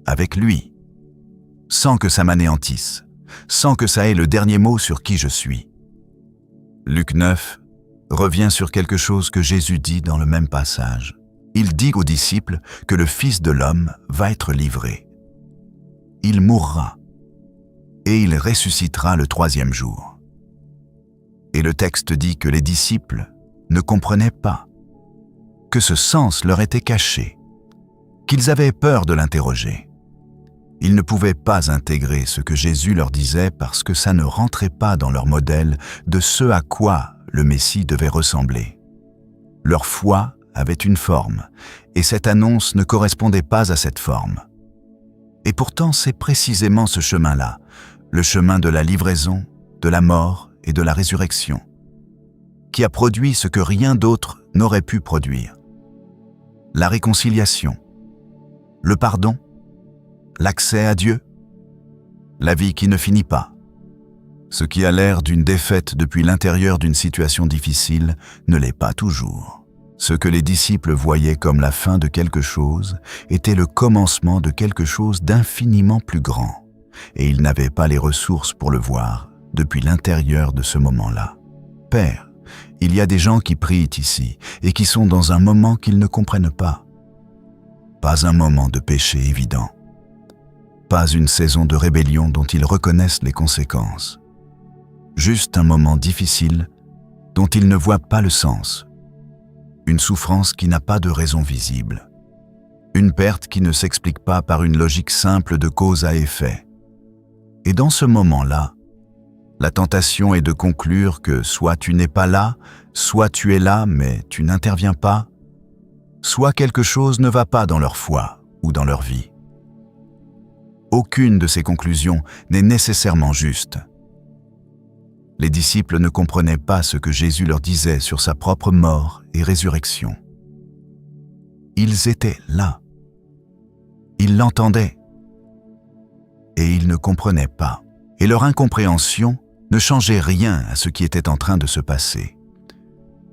Avec lui. Sans que ça m'anéantisse. Sans que ça ait le dernier mot sur qui je suis. Luc 9 revient sur quelque chose que Jésus dit dans le même passage. Il dit aux disciples que le Fils de l'homme va être livré. Il mourra et il ressuscitera le 3e jour. Et le texte dit que les disciples ne comprenaient pas, que ce sens leur était caché, qu'ils avaient peur de l'interroger. Ils ne pouvaient pas intégrer ce que Jésus leur disait parce que ça ne rentrait pas dans leur modèle de ce à quoi le Messie devait ressembler. Leur foi avait une forme, et cette annonce ne correspondait pas à cette forme. Et pourtant, c'est précisément ce chemin-là, le chemin de la livraison, de la mort et de la résurrection, qui a produit ce que rien d'autre n'aurait pu produire. La réconciliation, le pardon, l'accès à Dieu, la vie qui ne finit pas. Ce qui a l'air d'une défaite depuis l'intérieur d'une situation difficile ne l'est pas toujours. Ce que les disciples voyaient comme la fin de quelque chose était le commencement de quelque chose d'infiniment plus grand, et ils n'avaient pas les ressources pour le voir depuis l'intérieur de ce moment-là. Père, il y a des gens qui prient ici et qui sont dans un moment qu'ils ne comprennent pas. Pas un moment de péché évident. Pas une saison de rébellion dont ils reconnaissent les conséquences. Juste un moment difficile dont ils ne voient pas le sens. Une souffrance qui n'a pas de raison visible. Une perte qui ne s'explique pas par une logique simple de cause à effet. Et dans ce moment-là, la tentation est de conclure que soit tu n'es pas là, soit tu es là mais tu n'interviens pas, soit quelque chose ne va pas dans leur foi ou dans leur vie. Aucune de ces conclusions n'est nécessairement juste. Les disciples ne comprenaient pas ce que Jésus leur disait sur sa propre mort et résurrection. Ils étaient là. Ils l'entendaient. Et ils ne comprenaient pas. Et leur incompréhension ne changeait rien à ce qui était en train de se passer.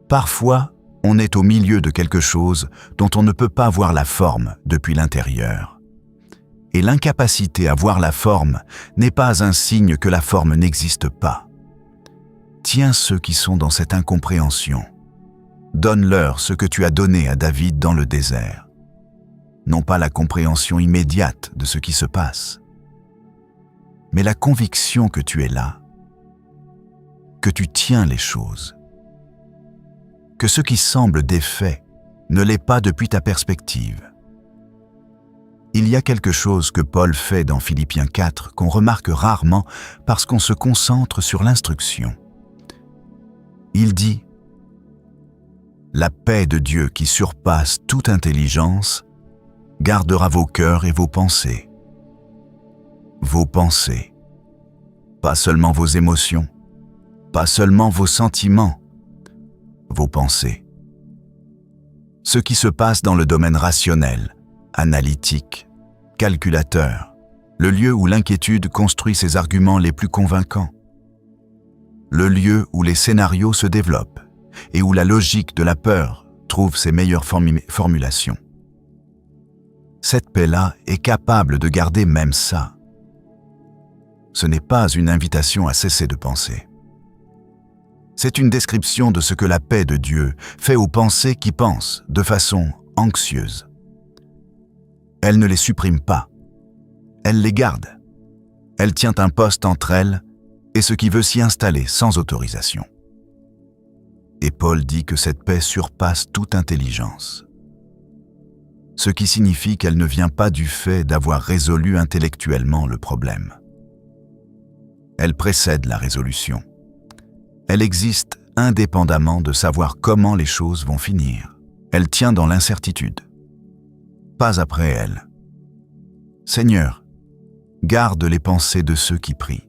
Parfois, on est au milieu de quelque chose dont on ne peut pas voir la forme depuis l'intérieur. Et l'incapacité à voir la forme n'est pas un signe que la forme n'existe pas. Tiens ceux qui sont dans cette incompréhension. Donne-leur ce que tu as donné à David dans le désert. Non pas la compréhension immédiate de ce qui se passe, mais la conviction que tu es là, que tu tiens les choses, que ce qui semble défait ne l'est pas depuis ta perspective. Il y a quelque chose que Paul fait dans Philippiens 4 qu'on remarque rarement parce qu'on se concentre sur l'instruction. Il dit « La paix de Dieu qui surpasse toute intelligence gardera vos cœurs et vos pensées. » Vos pensées, pas seulement vos émotions, pas seulement vos sentiments, vos pensées. Ce qui se passe dans le domaine rationnel, analytique, calculateur, le lieu où l'inquiétude construit ses arguments les plus convaincants. Le lieu où les scénarios se développent et où la logique de la peur trouve ses meilleures formulations. Cette paix-là est capable de garder même ça. Ce n'est pas une invitation à cesser de penser. C'est une description de ce que la paix de Dieu fait aux pensées qui pensent de façon anxieuse. Elle ne les supprime pas. elle les garde. Elle tient un poste entre elle et ce qui veut s'y installer sans autorisation. Et Paul dit que cette paix surpasse toute intelligence. Ce qui signifie qu'elle ne vient pas du fait d'avoir résolu intellectuellement le problème. Elle précède la résolution. Elle existe indépendamment de savoir comment les choses vont finir. Elle tient dans l'incertitude. Pas après elle. Seigneur, garde les pensées de ceux qui prient.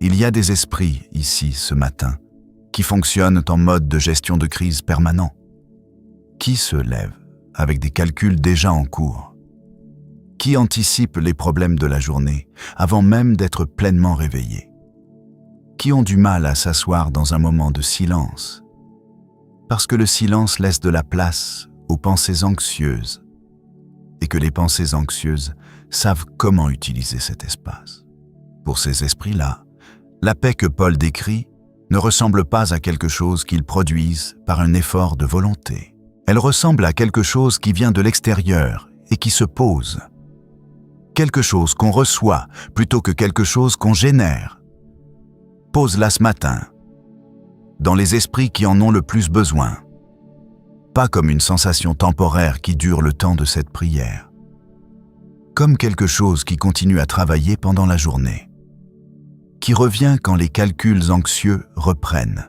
Il y a des esprits ici ce matin qui fonctionnent en mode de gestion de crise permanent. Qui se lève avec des calculs déjà en cours? Qui anticipe les problèmes de la journée avant même d'être pleinement réveillé? Qui ont du mal à s'asseoir dans un moment de silence? Parce que le silence laisse de la place aux pensées anxieuses et que les pensées anxieuses savent comment utiliser cet espace. Pour ces esprits-là, la paix que Paul décrit ne ressemble pas à quelque chose qu'ils produisent par un effort de volonté. Elle ressemble à quelque chose qui vient de l'extérieur et qui se pose. Quelque chose qu'on reçoit plutôt que quelque chose qu'on génère. Pose-la ce matin, dans les esprits qui en ont le plus besoin. Pas comme une sensation temporaire qui dure le temps de cette prière. Comme quelque chose qui continue à travailler pendant la journée. Qui revient quand les calculs anxieux reprennent.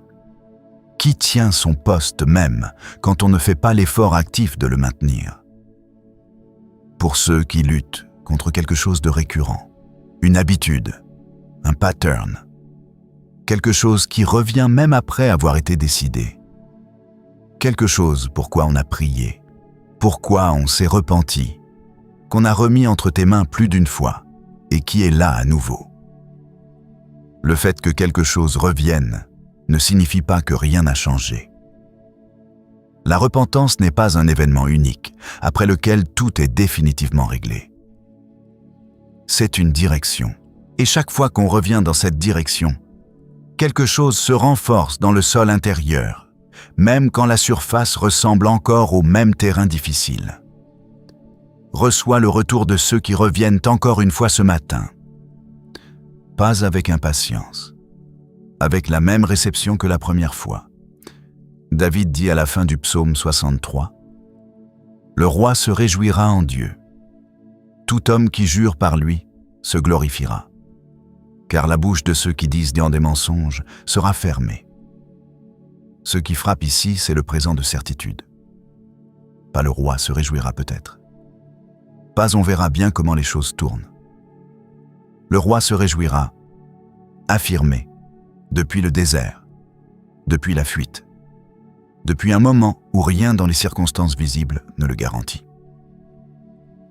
Qui tient son poste même quand on ne fait pas l'effort actif de le maintenir. Pour ceux qui luttent contre quelque chose de récurrent, une habitude, un pattern, quelque chose qui revient même après avoir été décidé. Quelque chose pourquoi on a prié, pourquoi on s'est repenti, qu'on a remis entre tes mains plus d'une fois et qui est là à nouveau. Le fait que quelque chose revienne ne signifie pas que rien n'a changé. La repentance n'est pas un événement unique, après lequel tout est définitivement réglé. C'est une direction, et chaque fois qu'on revient dans cette direction, quelque chose se renforce dans le sol intérieur, même quand la surface ressemble encore au même terrain difficile. Reçois le retour de ceux qui reviennent encore une fois ce matin. Pas avec impatience, avec la même réception que la première fois. David dit à la fin du psaume 63, « Le roi se réjouira en Dieu. Tout homme qui jure par lui se glorifiera. Car la bouche de ceux qui disent des mensonges sera fermée. » Ce qui frappe ici, c'est le présent de certitude. Pas le roi se réjouira peut-être. Pas on verra bien comment les choses tournent. Le roi se réjouira, affirmé, depuis le désert, depuis la fuite, depuis un moment où rien dans les circonstances visibles ne le garantit.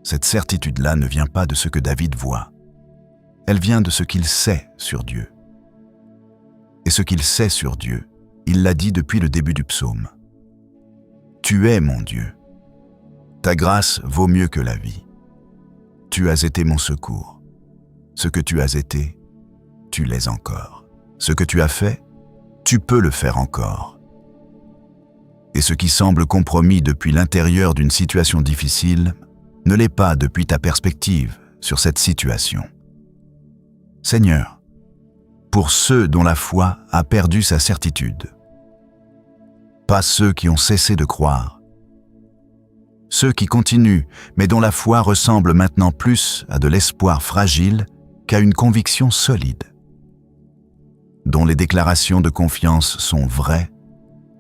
Cette certitude-là ne vient pas de ce que David voit, elle vient de ce qu'il sait sur Dieu. Et ce qu'il sait sur Dieu, il l'a dit depuis le début du psaume. « Tu es mon Dieu. Ta grâce vaut mieux que la vie. Tu as été mon secours. Ce que tu as été, tu l'es encore. Ce que tu as fait, tu peux le faire encore. » Et ce qui semble compromis depuis l'intérieur d'une situation difficile ne l'est pas depuis ta perspective sur cette situation. Seigneur, pour ceux dont la foi a perdu sa certitude, pas ceux qui ont cessé de croire, ceux qui continuent mais dont la foi ressemble maintenant plus à de l'espoir fragile qu'à une conviction solide, dont les déclarations de confiance sont vraies,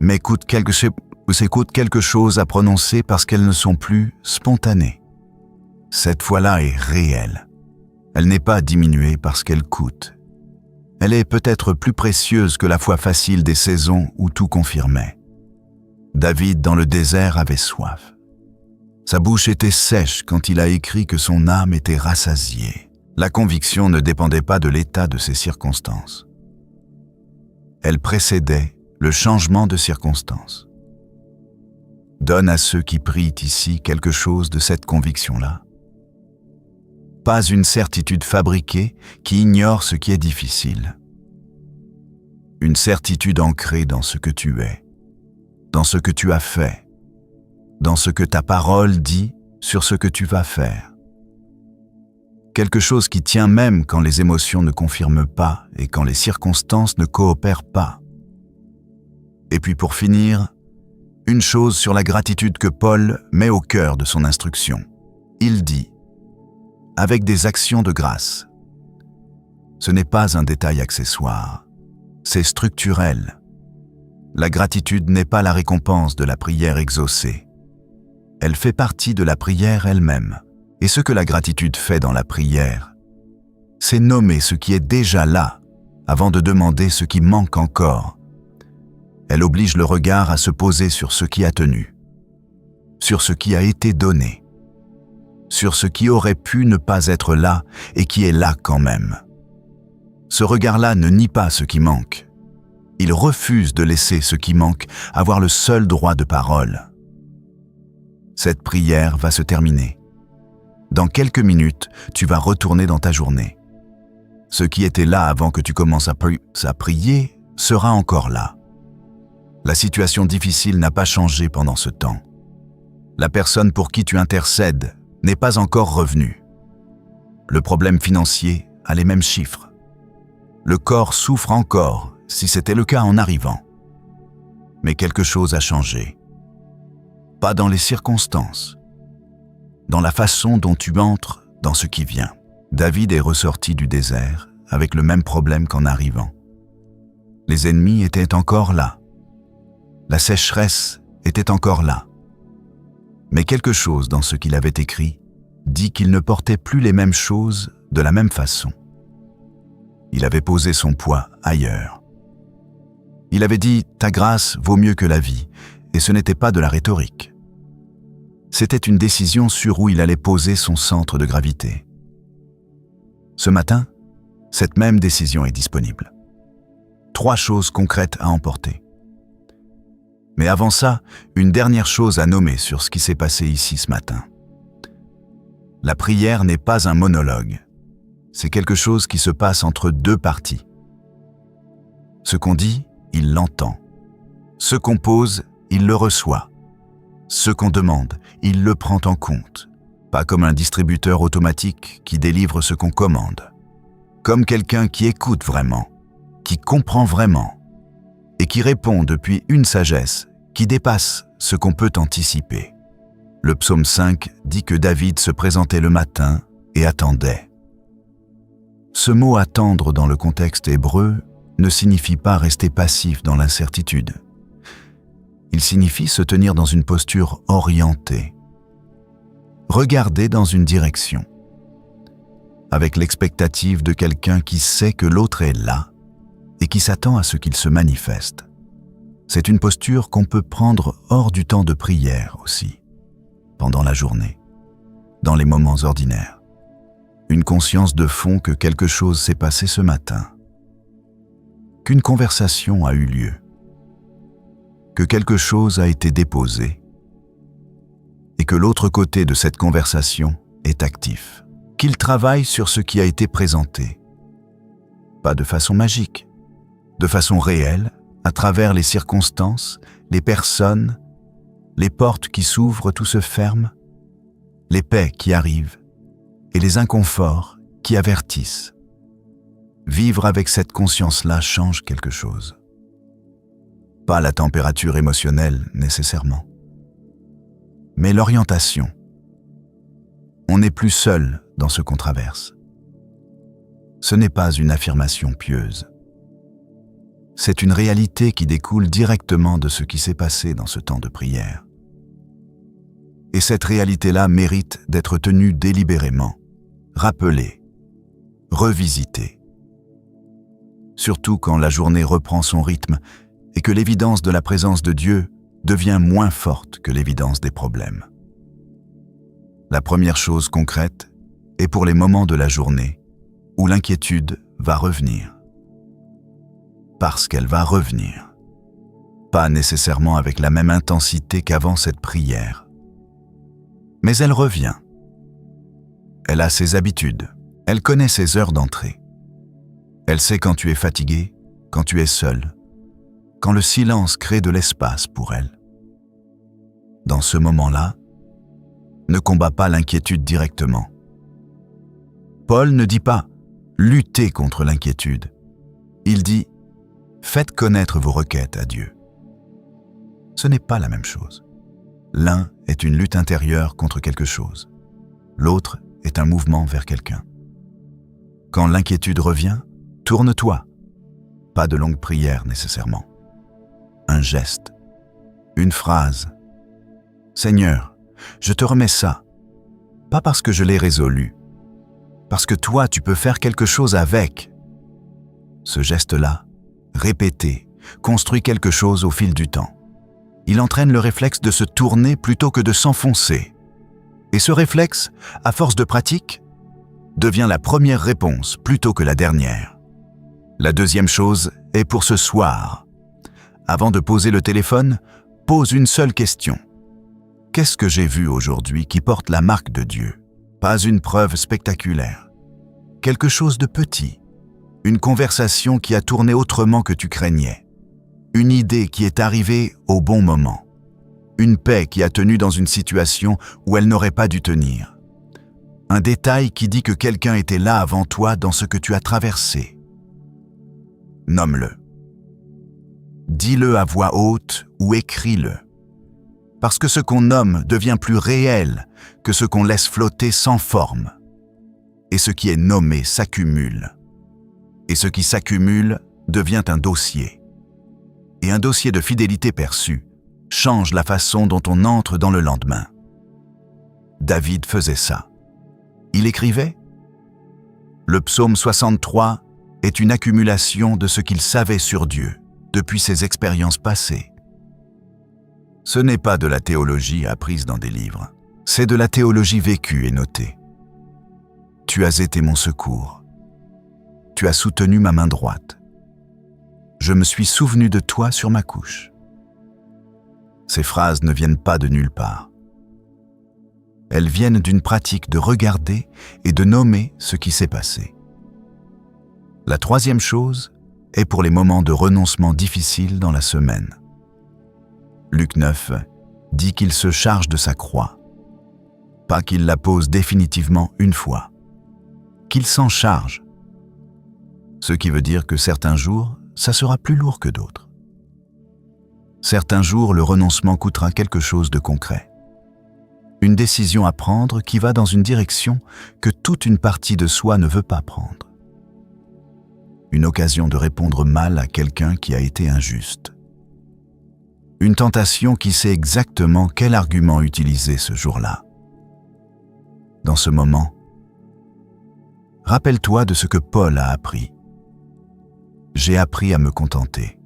mais coûtent quelque chose à prononcer parce qu'elles ne sont plus spontanées. Cette foi-là est réelle. Elle n'est pas diminuée parce qu'elle coûte. Elle est peut-être plus précieuse que la foi facile des saisons où tout confirmait. David, dans le désert, avait soif. Sa bouche était sèche quand il a écrit que son âme était rassasiée. La conviction ne dépendait pas de l'état de ses circonstances. Elle précédait le changement de circonstances. Donne à ceux qui prient ici quelque chose de cette conviction-là. Pas une certitude fabriquée qui ignore ce qui est difficile. Une certitude ancrée dans ce que tu es, dans ce que tu as fait, dans ce que ta parole dit sur ce que tu vas faire. quelque chose qui tient même quand les émotions ne confirment pas et quand les circonstances ne coopèrent pas. Et puis pour finir, une chose sur la gratitude que Paul met au cœur de son instruction. Il dit « avec des actions de grâce ». Ce n'est pas un détail accessoire, c'est structurel. La gratitude n'est pas la récompense de la prière exaucée. Elle fait partie de la prière elle-même. Et ce que la gratitude fait dans la prière, c'est nommer ce qui est déjà là avant de demander ce qui manque encore. Elle oblige le regard à se poser sur ce qui a tenu, sur ce qui a été donné, sur ce qui aurait pu ne pas être là et qui est là quand même. Ce regard-là ne nie pas ce qui manque. Il refuse de laisser ce qui manque avoir le seul droit de parole. Cette prière va se terminer. Dans quelques minutes, tu vas retourner dans ta journée. Ce qui était là avant que tu commences à prier sera encore là. La situation difficile n'a pas changé pendant ce temps. La personne pour qui tu intercèdes n'est pas encore revenue. Le problème financier a les mêmes chiffres. Le corps souffre encore, si c'était le cas en arrivant. Mais quelque chose a changé. Pas dans les circonstances, dans la façon dont tu entres dans ce qui vient. David est ressorti du désert avec le même problème qu'en arrivant. Les ennemis étaient encore là. La sécheresse était encore là. Mais quelque chose dans ce qu'il avait écrit dit qu'il ne portait plus les mêmes choses de la même façon. Il avait posé son poids ailleurs. Il avait dit « Ta grâce vaut mieux que la vie » et ce n'était pas de la rhétorique. C'était une décision sur où il allait poser son centre de gravité. Ce matin, cette même décision est disponible. 3 choses concrètes à emporter. Mais avant ça, une dernière chose à nommer sur ce qui s'est passé ici ce matin. La prière n'est pas un monologue. C'est quelque chose qui se passe entre 2 parties. Ce qu'on dit, il l'entend. Ce qu'on pose, il le reçoit. Ce qu'on demande, il le prend en compte. Pas comme un distributeur automatique qui délivre ce qu'on commande. Comme quelqu'un qui écoute vraiment, qui comprend vraiment et qui répond depuis une sagesse qui dépasse ce qu'on peut anticiper. Le psaume 5 dit que David se présentait le matin et attendait. Ce mot « attendre » dans le contexte hébreu ne signifie pas rester passif dans l'incertitude. Il signifie se tenir dans une posture orientée. Regarder dans une direction, avec l'expectative de quelqu'un qui sait que l'autre est là et qui s'attend à ce qu'il se manifeste. C'est une posture qu'on peut prendre hors du temps de prière aussi, pendant la journée, dans les moments ordinaires. Une conscience de fond que quelque chose s'est passé ce matin, qu'une conversation a eu lieu, que quelque chose a été déposé et que l'autre côté de cette conversation est actif, qu'il travaille sur ce qui a été présenté. Pas de façon magique, de façon réelle, à travers les circonstances, les personnes, les portes qui s'ouvrent, tout se ferme, les paix qui arrivent et les inconforts qui avertissent. Vivre avec cette conscience-là change quelque chose. Pas la température émotionnelle nécessairement, mais l'orientation. On n'est plus seul dans ce qu'on traverse. Ce n'est pas une affirmation pieuse. C'est une réalité qui découle directement de ce qui s'est passé dans ce temps de prière. Et cette réalité-là mérite d'être tenue délibérément, rappelée, revisitée. Surtout quand la journée reprend son rythme et que l'évidence de la présence de Dieu devient moins forte que l'évidence des problèmes. La première chose concrète est pour les moments de la journée où l'inquiétude va revenir. Parce qu'elle va revenir. Pas nécessairement avec la même intensité qu'avant cette prière. Mais elle revient. Elle a ses habitudes. Elle connaît ses heures d'entrée. Elle sait quand tu es fatigué, quand tu es seul, quand le silence crée de l'espace pour elle. Dans ce moment-là, ne combats pas l'inquiétude directement. Paul ne dit pas « luttez contre l'inquiétude ». Il dit « faites connaître vos requêtes à Dieu ». Ce n'est pas la même chose. L'un est une lutte intérieure contre quelque chose. L'autre est un mouvement vers quelqu'un. Quand l'inquiétude revient, tourne-toi. Pas de longue prière nécessairement. Un geste, une phrase. « Seigneur, je te remets ça, pas parce que je l'ai résolu, parce que toi tu peux faire quelque chose avec. » Ce geste-là, répété, construit quelque chose au fil du temps. Il entraîne le réflexe de se tourner plutôt que de s'enfoncer. Et ce réflexe, à force de pratique, devient la première réponse plutôt que la dernière. La deuxième chose est pour ce soir. Avant de poser le téléphone, pose une seule question. Qu'est-ce que j'ai vu aujourd'hui qui porte la marque de Dieu? Pas une preuve spectaculaire. Quelque chose de petit. Une conversation qui a tourné autrement que tu craignais. Une idée qui est arrivée au bon moment. Une paix qui a tenu dans une situation où elle n'aurait pas dû tenir. Un détail qui dit que quelqu'un était là avant toi dans ce que tu as traversé. Nomme-le. Dis-le à voix haute ou écris-le. Parce que ce qu'on nomme devient plus réel que ce qu'on laisse flotter sans forme. Et ce qui est nommé s'accumule. Et ce qui s'accumule devient un dossier. Et un dossier de fidélité perçue change la façon dont on entre dans le lendemain. David faisait ça. Il écrivait « Le psaume 63 est une accumulation de ce qu'il savait sur Dieu depuis ses expériences passées. » Ce n'est pas de la théologie apprise dans des livres, c'est de la théologie vécue et notée. Tu as été mon secours. Tu as soutenu ma main droite. Je me suis souvenu de toi sur ma couche. Ces phrases ne viennent pas de nulle part. Elles viennent d'une pratique de regarder et de nommer ce qui s'est passé. La troisième chose est pour les moments de renoncement difficiles dans la semaine. Luc 9 dit qu'il se charge de sa croix, pas qu'il la pose définitivement une fois, qu'il s'en charge, ce qui veut dire que certains jours, ça sera plus lourd que d'autres. Certains jours, le renoncement coûtera quelque chose de concret. Une décision à prendre qui va dans une direction que toute une partie de soi ne veut pas prendre. Une occasion de répondre mal à quelqu'un qui a été injuste. Une tentation qui sait exactement quel argument utiliser ce jour-là. Dans ce moment, rappelle-toi de ce que Paul a appris. J'ai appris à me contenter.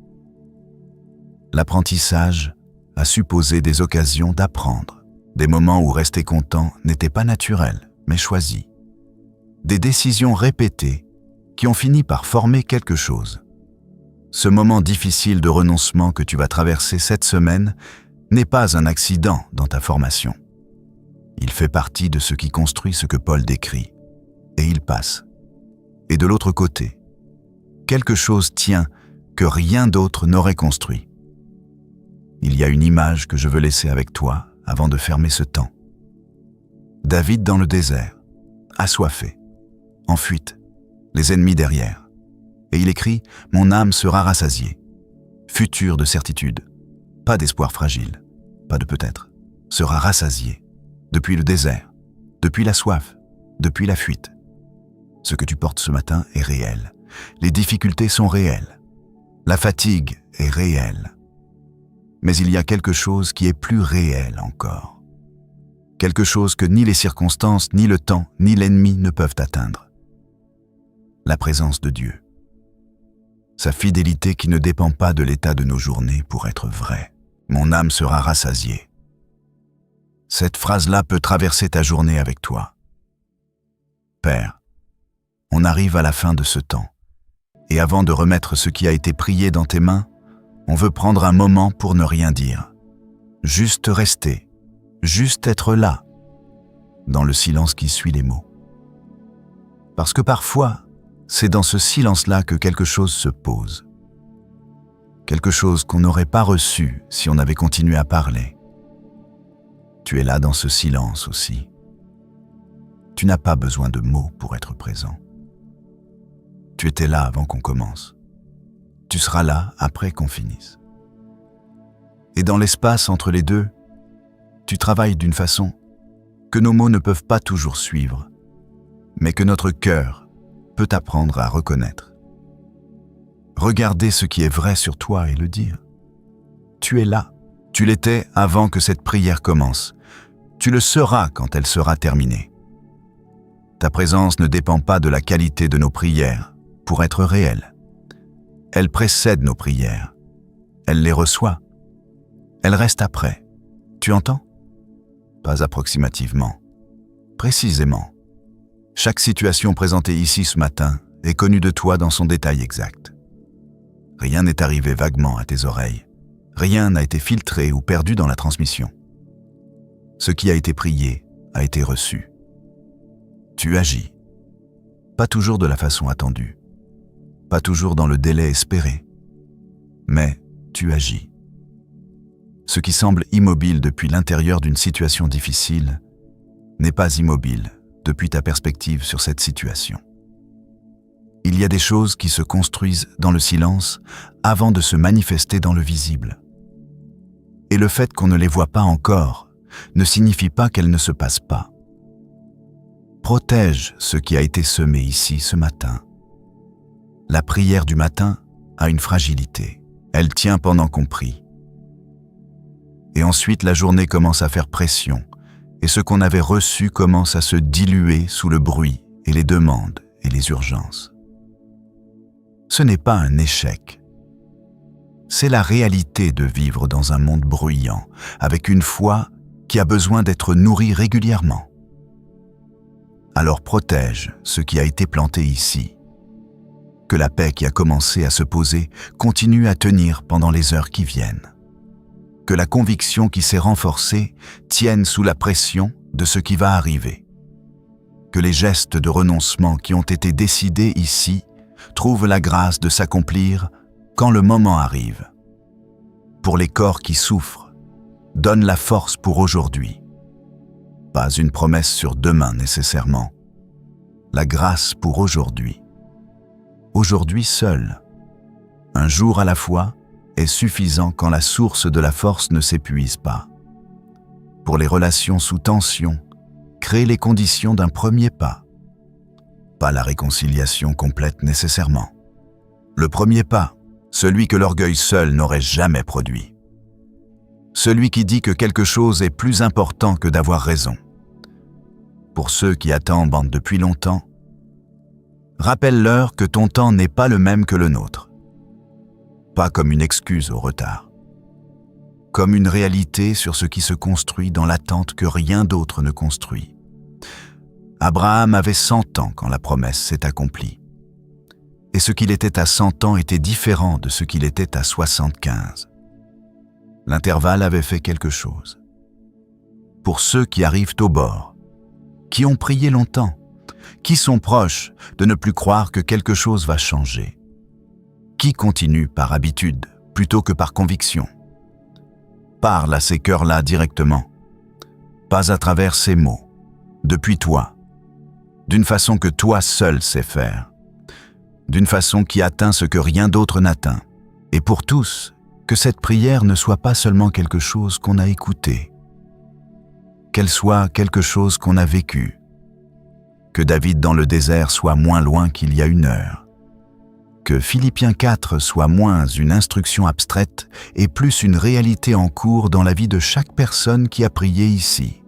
L'apprentissage a supposé des occasions d'apprendre, des moments où rester content n'était pas naturel, mais choisi. Des décisions répétées qui ont fini par former quelque chose. Ce moment difficile de renoncement que tu vas traverser cette semaine n'est pas un accident dans ta formation. Il fait partie de ce qui construit ce que Paul décrit, et il passe. Et de l'autre côté, quelque chose tient que rien d'autre n'aurait construit. Il y a une image que je veux laisser avec toi avant de fermer ce temps. David dans le désert, assoiffé, en fuite, les ennemis derrière. Et il écrit « Mon âme sera rassasiée ». Futur de certitude, pas d'espoir fragile, pas de peut-être, sera rassasiée. Depuis le désert, depuis la soif, depuis la fuite. Ce que tu portes ce matin est réel. Les difficultés sont réelles. La fatigue est réelle. Mais il y a quelque chose qui est plus réel encore. Quelque chose que ni les circonstances, ni le temps, ni l'ennemi ne peuvent atteindre. La présence de Dieu. Sa fidélité qui ne dépend pas de l'état de nos journées pour être vraie. Mon âme sera rassasiée. Cette phrase-là peut traverser ta journée avec toi. Père, on arrive à la fin de ce temps. Et avant de remettre ce qui a été prié dans tes mains, on veut prendre un moment pour ne rien dire. Juste rester, juste être là, dans le silence qui suit les mots. Parce que parfois, c'est dans ce silence-là que quelque chose se pose. Quelque chose qu'on n'aurait pas reçu si on avait continué à parler. Tu es là dans ce silence aussi. Tu n'as pas besoin de mots pour être présent. Tu étais là avant qu'on commence. Tu seras là après qu'on finisse. Et dans l'espace entre les deux, tu travailles d'une façon que nos mots ne peuvent pas toujours suivre, mais que notre cœur peut apprendre à reconnaître. Regarder ce qui est vrai sur toi et le dire. Tu es là. Tu l'étais avant que cette prière commence. Tu le seras quand elle sera terminée. Ta présence ne dépend pas de la qualité de nos prières pour être réelle. Elle précède nos prières. Elle les reçoit. Elle reste après. Tu entends? Pas approximativement. Précisément. Chaque situation présentée ici ce matin est connue de toi dans son détail exact. Rien n'est arrivé vaguement à tes oreilles. Rien n'a été filtré ou perdu dans la transmission. Ce qui a été prié a été reçu. Tu agis. Pas toujours de la façon attendue. Pas toujours dans le délai espéré. Mais tu agis. Ce qui semble immobile depuis l'intérieur d'une situation difficile n'est pas immobile depuis ta perspective sur cette situation. Il y a des choses qui se construisent dans le silence avant de se manifester dans le visible. Et le fait qu'on ne les voit pas encore ne signifie pas qu'elles ne se passent pas. Protège ce qui a été semé ici ce matin. La prière du matin a une fragilité. Elle tient pendant qu'on prie. Et ensuite, la journée commence à faire pression, et ce qu'on avait reçu commence à se diluer sous le bruit et les demandes et les urgences. Ce n'est pas un échec. C'est la réalité de vivre dans un monde bruyant, avec une foi qui a besoin d'être nourrie régulièrement. Alors protège ce qui a été planté ici. Que la paix qui a commencé à se poser continue à tenir pendant les heures qui viennent. Que la conviction qui s'est renforcée tienne sous la pression de ce qui va arriver. Que les gestes de renoncement qui ont été décidés ici trouvent la grâce de s'accomplir quand le moment arrive. Pour les corps qui souffrent, donne la force pour aujourd'hui. Pas une promesse sur demain nécessairement. La grâce pour aujourd'hui. Aujourd'hui seul. Un jour à la fois est suffisant quand la source de la force ne s'épuise pas. Pour les relations sous tension, crée les conditions d'un premier pas. Pas la réconciliation complète nécessairement. Le premier pas, celui que l'orgueil seul n'aurait jamais produit. Celui qui dit que quelque chose est plus important que d'avoir raison. Pour ceux qui attendent depuis longtemps, rappelle-leur que ton temps n'est pas le même que le nôtre. Pas comme une excuse au retard. Comme une réalité sur ce qui se construit dans l'attente que rien d'autre ne construit. Abraham avait 100 ans quand la promesse s'est accomplie. Et ce qu'il était à 100 ans était différent de ce qu'il était à 75. L'intervalle avait fait quelque chose. Pour ceux qui arrivent au bord, qui ont prié longtemps, qui sont proches de ne plus croire que quelque chose va changer, qui continuent par habitude plutôt que par conviction. Parle à ces cœurs-là directement, pas à travers ces mots, depuis toi, d'une façon que toi seul sais faire, d'une façon qui atteint ce que rien d'autre n'atteint, et pour tous, que cette prière ne soit pas seulement quelque chose qu'on a écouté, qu'elle soit quelque chose qu'on a vécu, que David dans le désert soit moins loin qu'il y a 1 heure, que Philippiens 4 soit moins une instruction abstraite et plus une réalité en cours dans la vie de chaque personne qui a prié ici,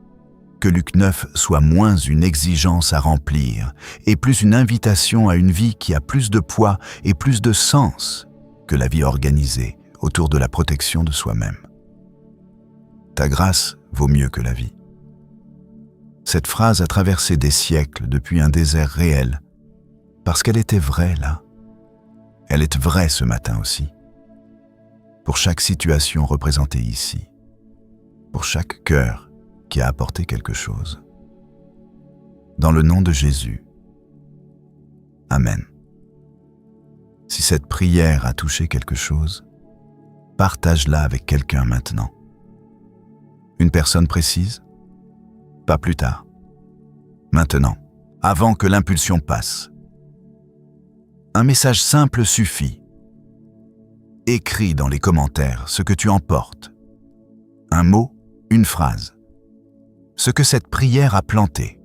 que Luc 9 soit moins une exigence à remplir et plus une invitation à une vie qui a plus de poids et plus de sens que la vie organisée autour de la protection de soi-même. Ta grâce vaut mieux que la vie. Cette phrase a traversé des siècles depuis un désert réel, parce qu'elle était vraie là. Elle est vraie ce matin aussi. Pour chaque situation représentée ici, pour chaque cœur qui a apporté quelque chose. Dans le nom de Jésus. Amen. Si cette prière a touché quelque chose, partage-la avec quelqu'un maintenant. Une personne précise? Pas plus tard. maintenant, avant que l'impulsion passe. Un message simple suffit. Écris dans les commentaires ce que tu emportes. Un mot, une phrase. Ce que cette prière a planté.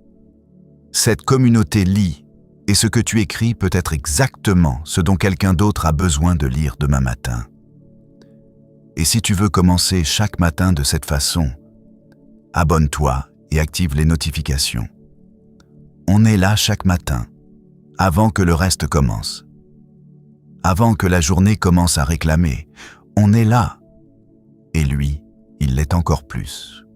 Cette communauté lit, et ce que tu écris peut être exactement ce dont quelqu'un d'autre a besoin de lire demain matin. Et si tu veux commencer chaque matin de cette façon, abonne-toi et active les notifications. On est là chaque matin, avant que le reste commence. Avant que la journée commence à réclamer, on est là. Et lui, il l'est encore plus.